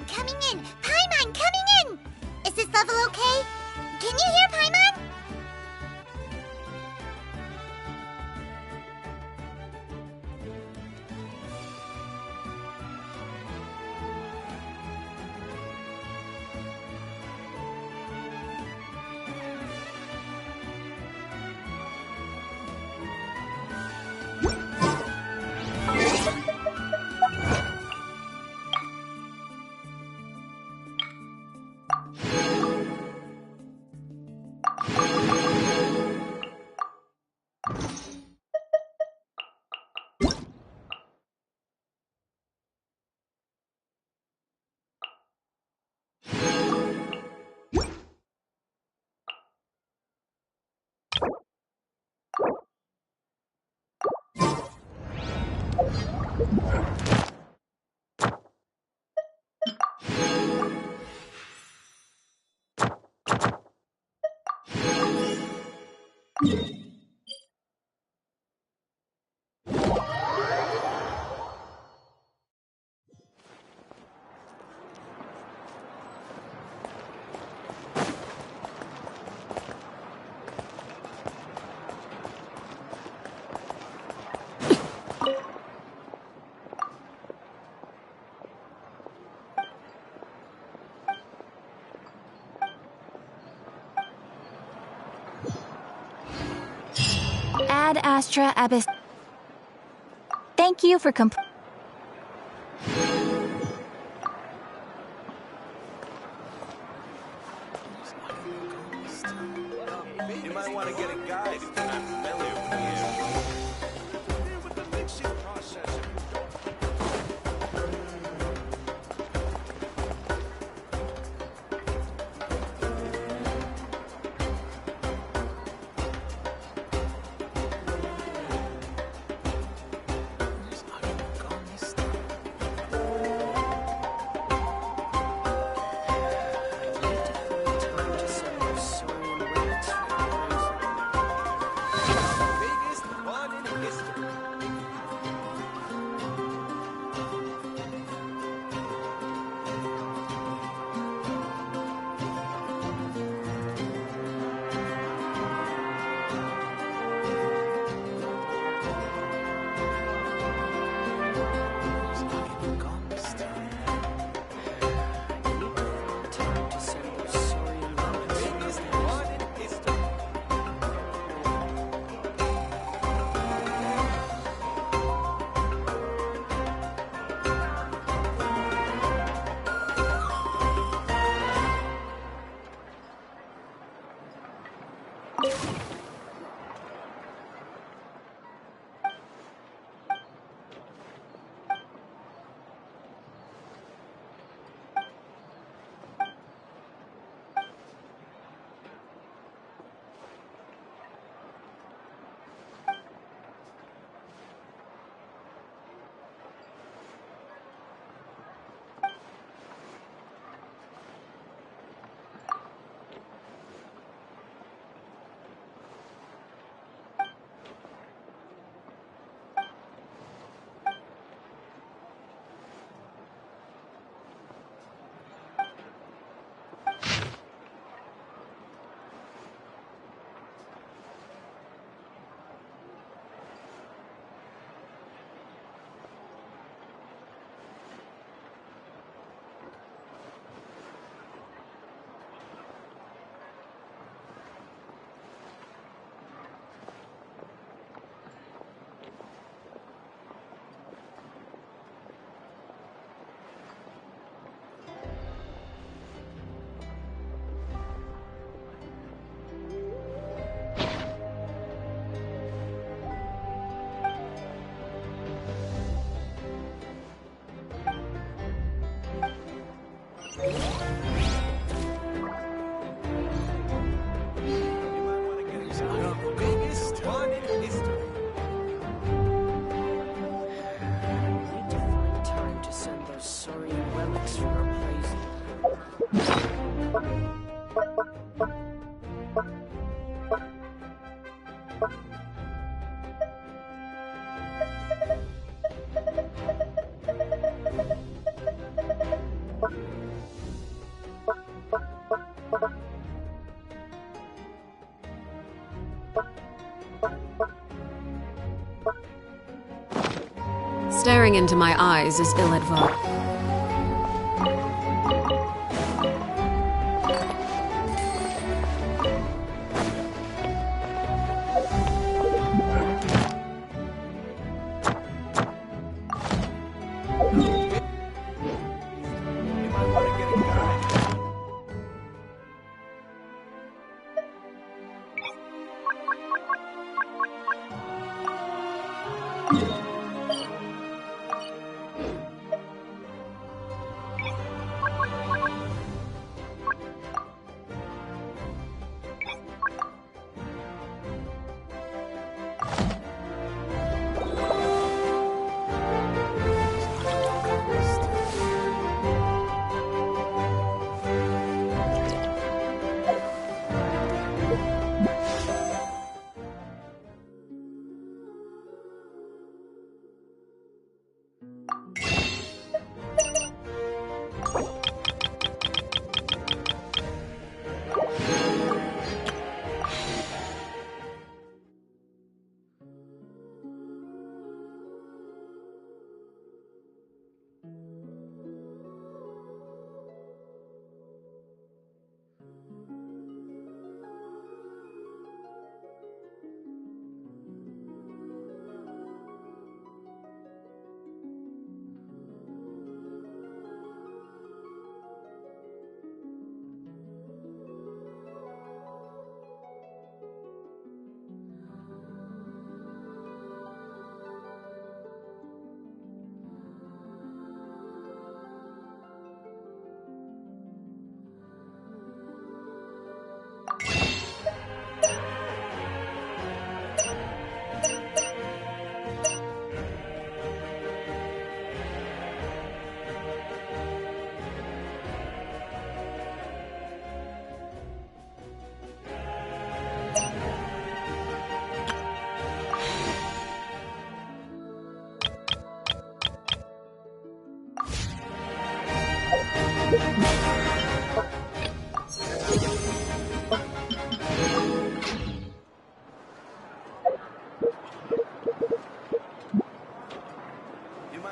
Paimon, coming in! Paimon, coming in! Is this level okay? Can you hear Paimon? Ad Astra Abyss. Thank you for You might want to get a guide if you're not familiar with the mixing process. Staring into my eyes is ill-advised.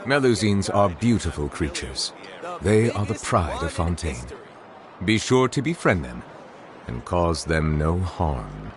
Melusines are beautiful creatures. They are the pride of Fontaine. Be sure to befriend them and cause them no harm.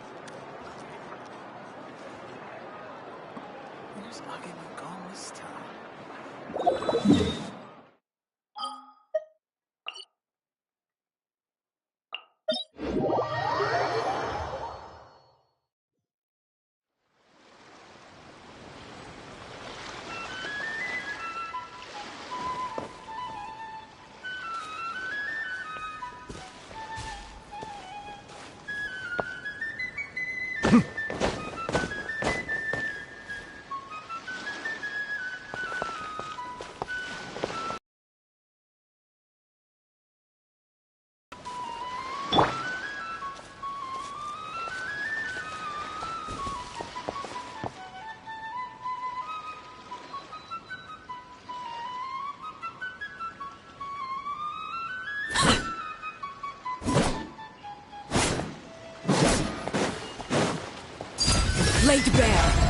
Laid bare.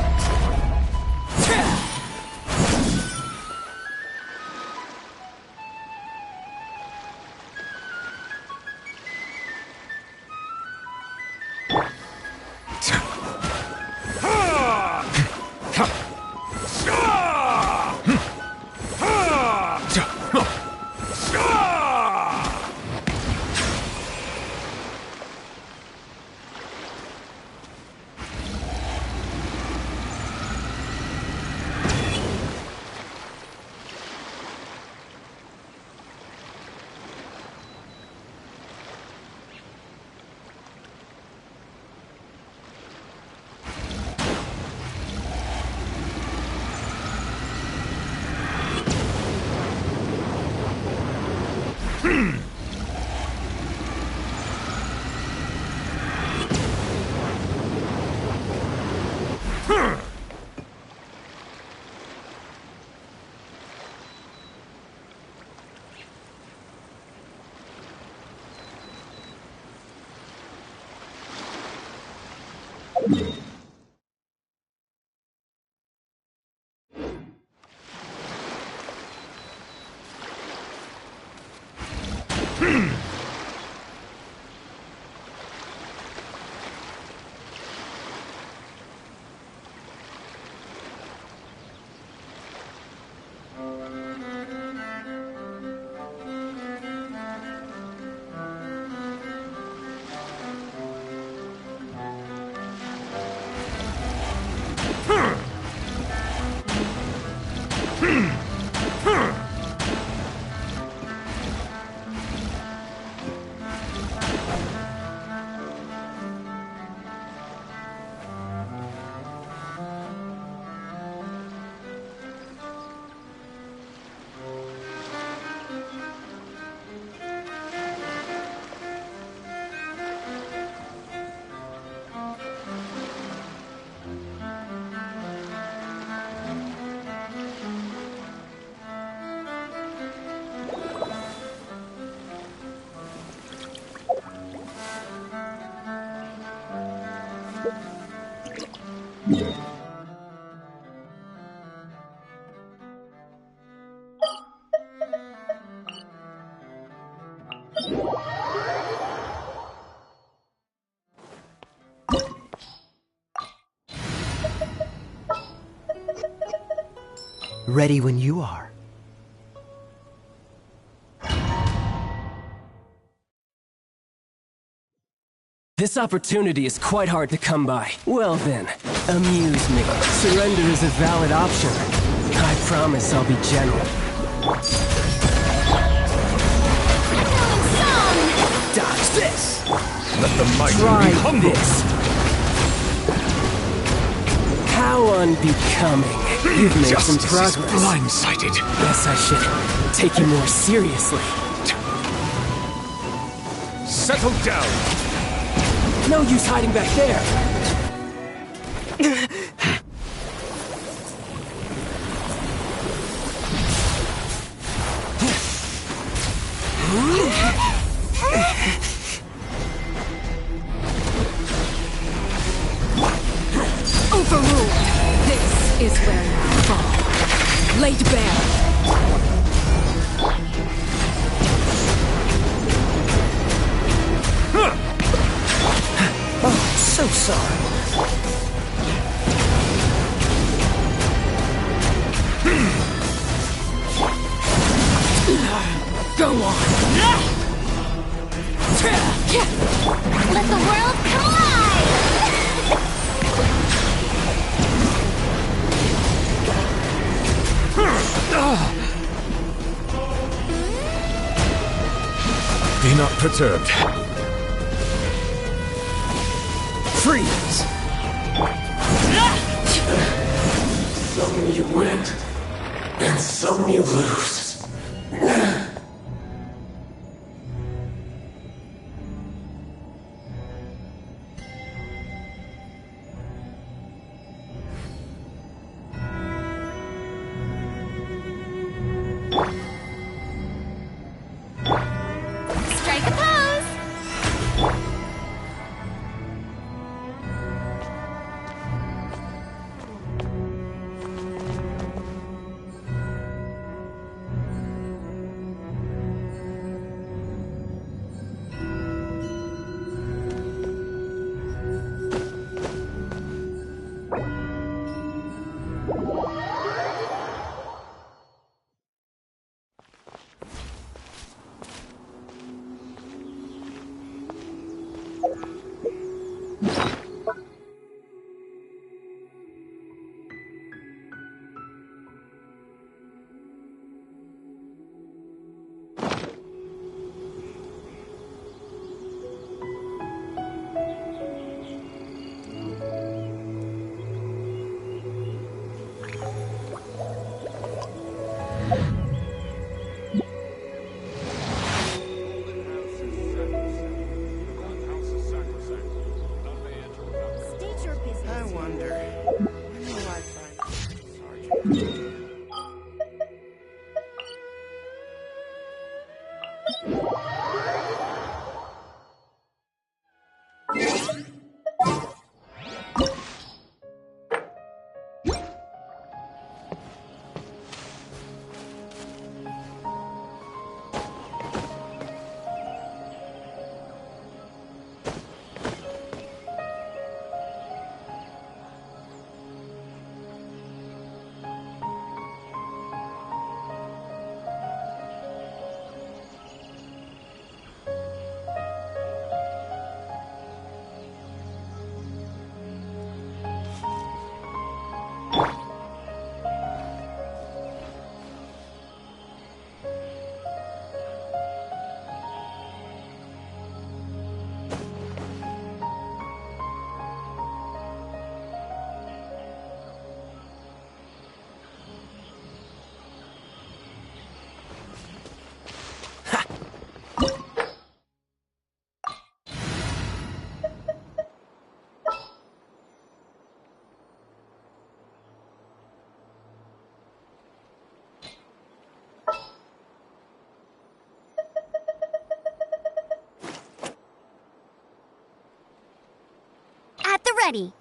Ready when you are. This opportunity is quite hard to come by. Well then, amuse me. Surrender is a valid option. I promise I'll be gentle. Dodge this! Let the mighty Try be humble! This. How unbecoming. You've made some progress. Blindsided. Guess I should take you more seriously. Settle down! No use hiding back there! Overruled! This is where you fall. Laid bare. Oh, so sorry. Go on. Let the world collide! Be not perturbed. Freeze! Some you win, and some you lose. Strike a pose! ready.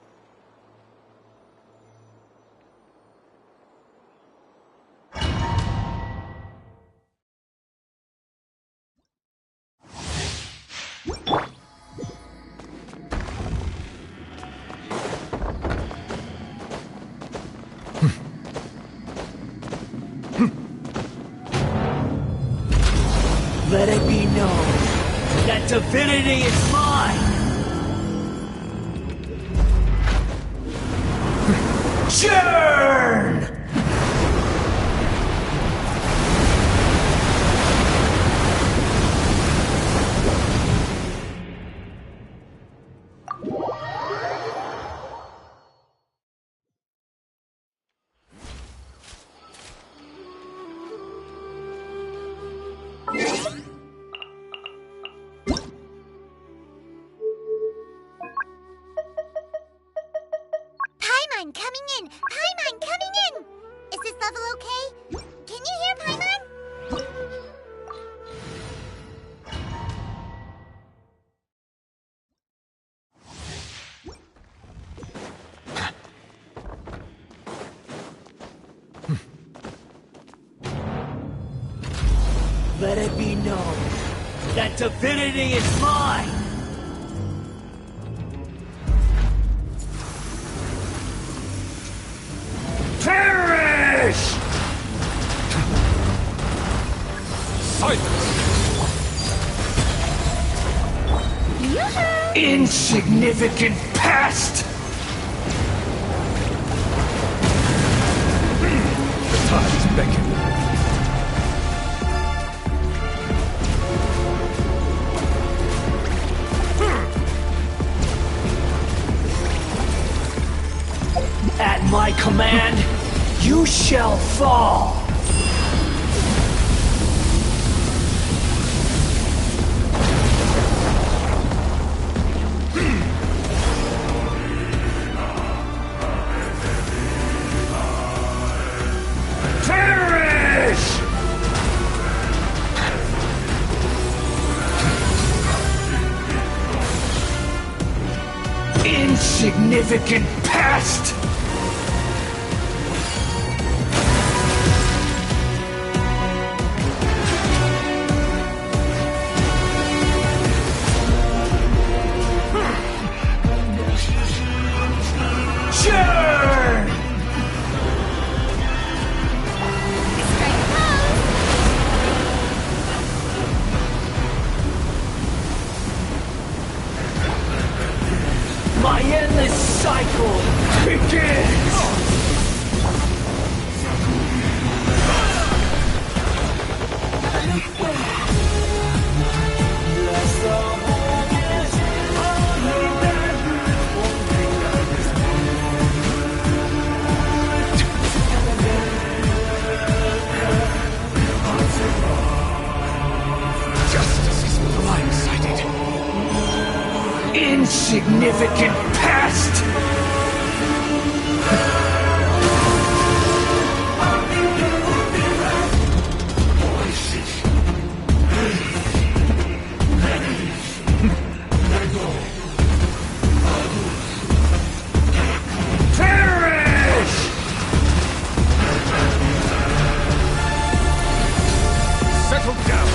Let it be known that divinity is mine! Churn! Paimon coming in! Paimon coming in! Is this level okay? Can you hear Paimon? Let it be known that divinity is mine! Perish! Silence! Insignificant pest! The tide's beckon. At my command, you shall fall! Perish! Insignificant pest! Churn! My endless cycle begins! Justice is blindsided. Insignificant pest! Perish! Settle down.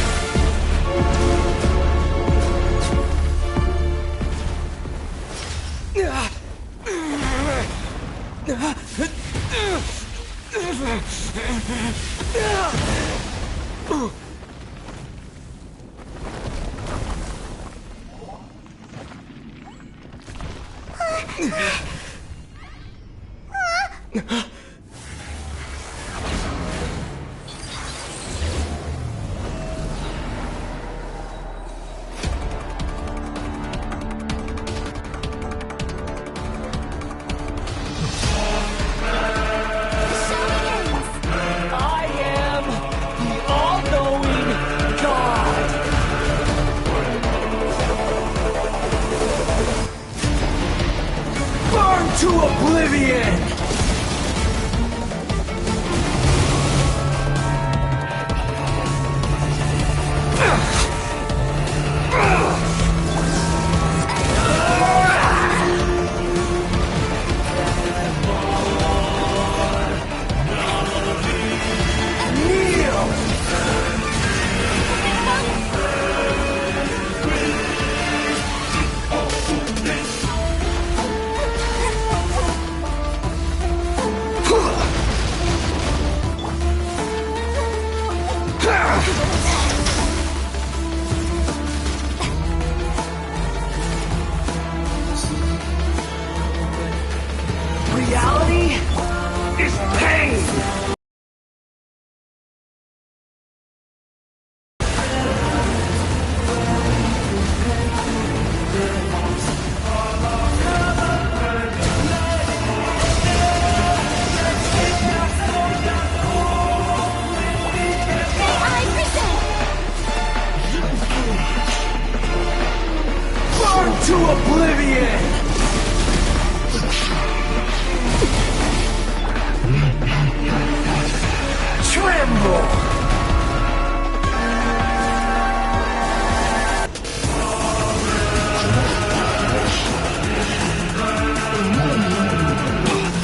I am the all-knowing God! Burn to oblivion! Reality is pain! Burn to oblivion! Tremble!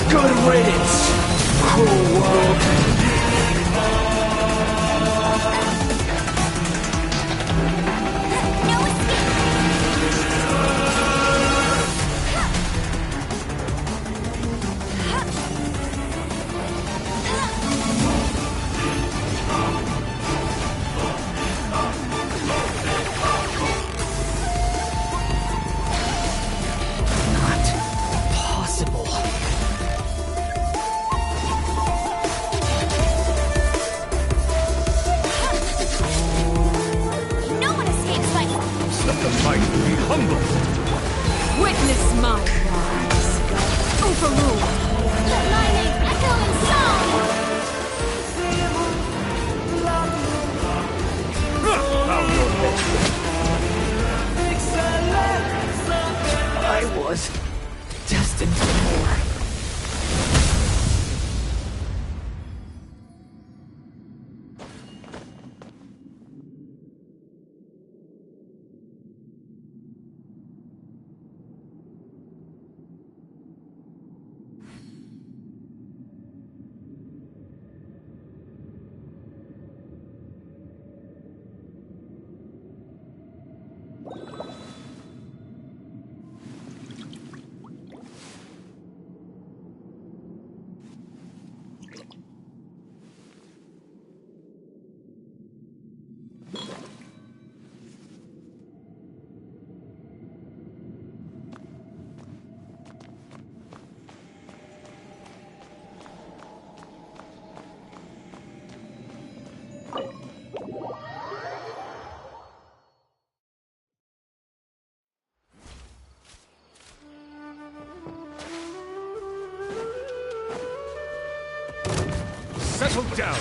Good riddance, cruel world! Witness my rise. Overrule. The lightning echoing song! I was destined for more. Settle down!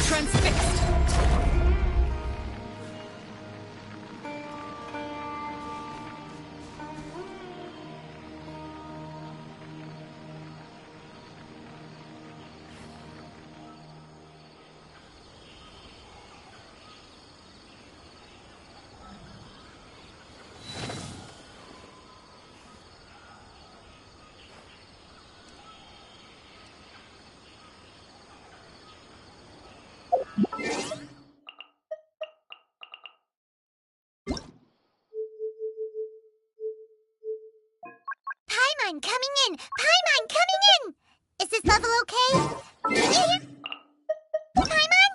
Transfixed. Paimon coming in! Paimon coming in! Is this level okay? Can you hear? Paimon?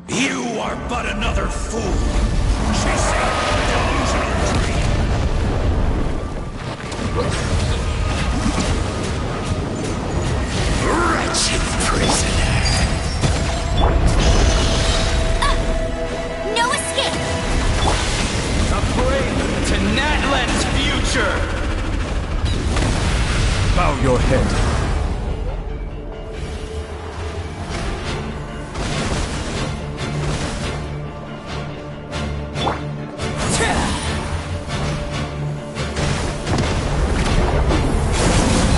You are but another fool, chasing a delusional dream. Wretched prisoner. No escape! A prelude to Natlan's future! Bow your head.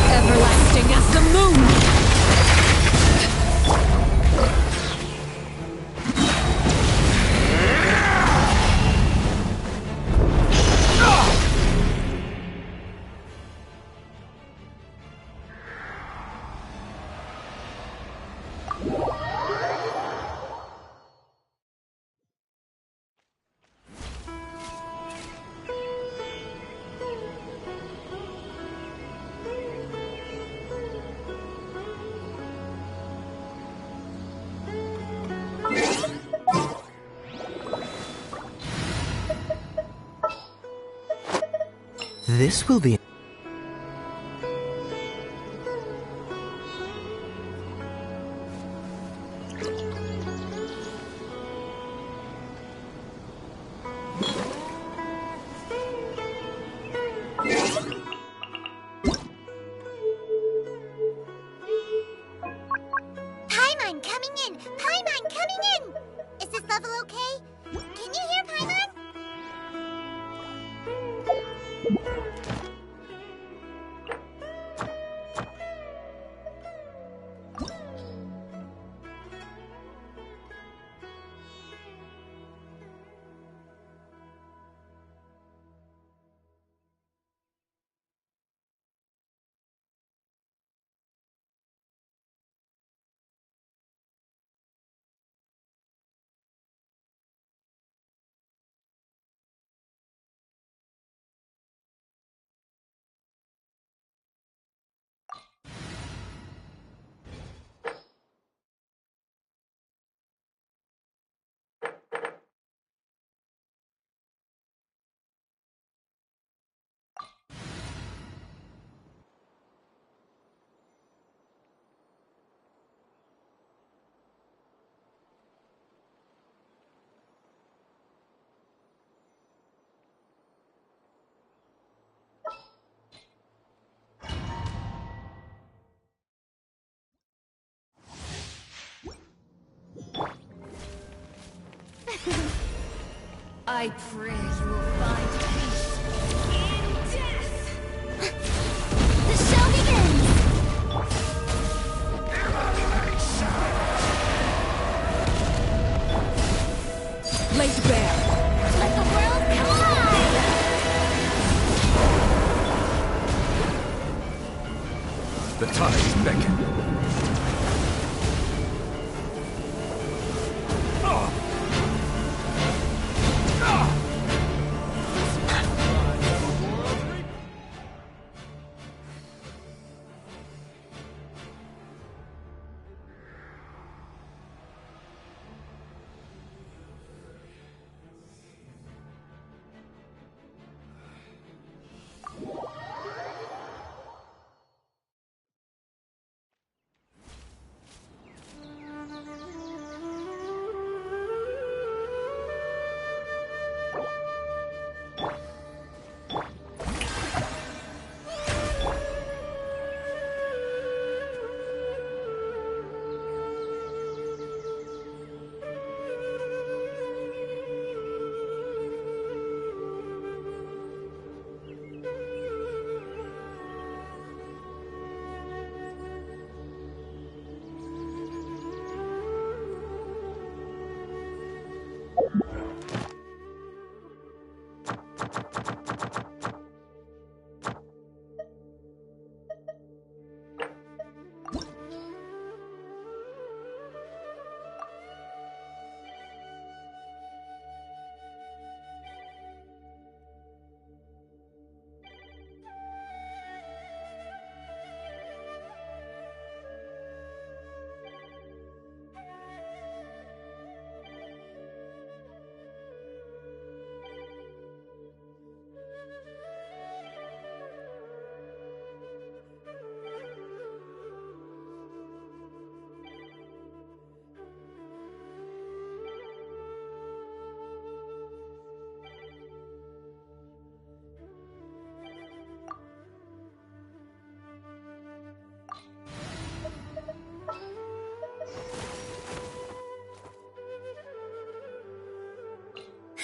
Everlasting as the moon! This will be... Paimon coming in! Paimon coming in! Is this level okay? Can you hear Paimon? I pray you will find peace in death! The show begins! Laid bare! Let the world collide! The tides beckon.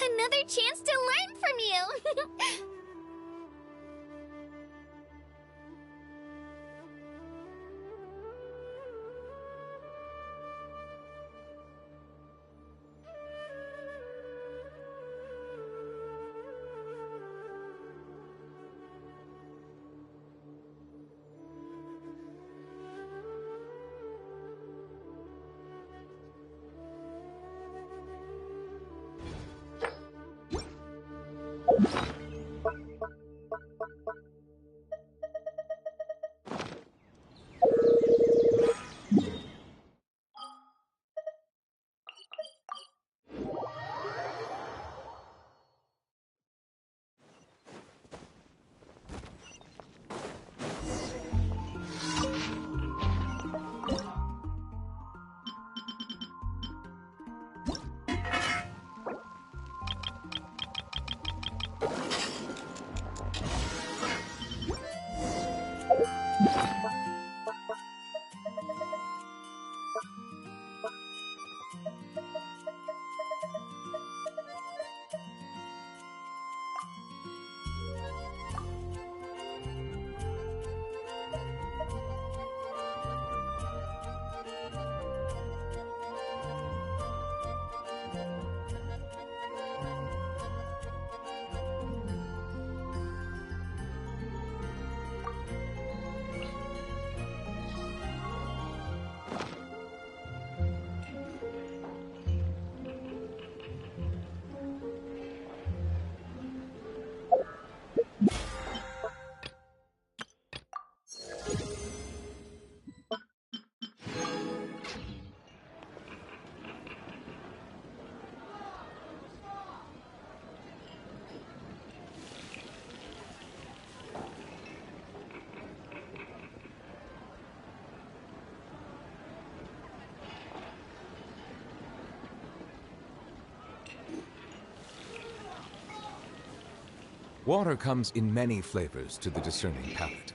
Another chance to learn from you! Water comes in many flavors to the discerning palate.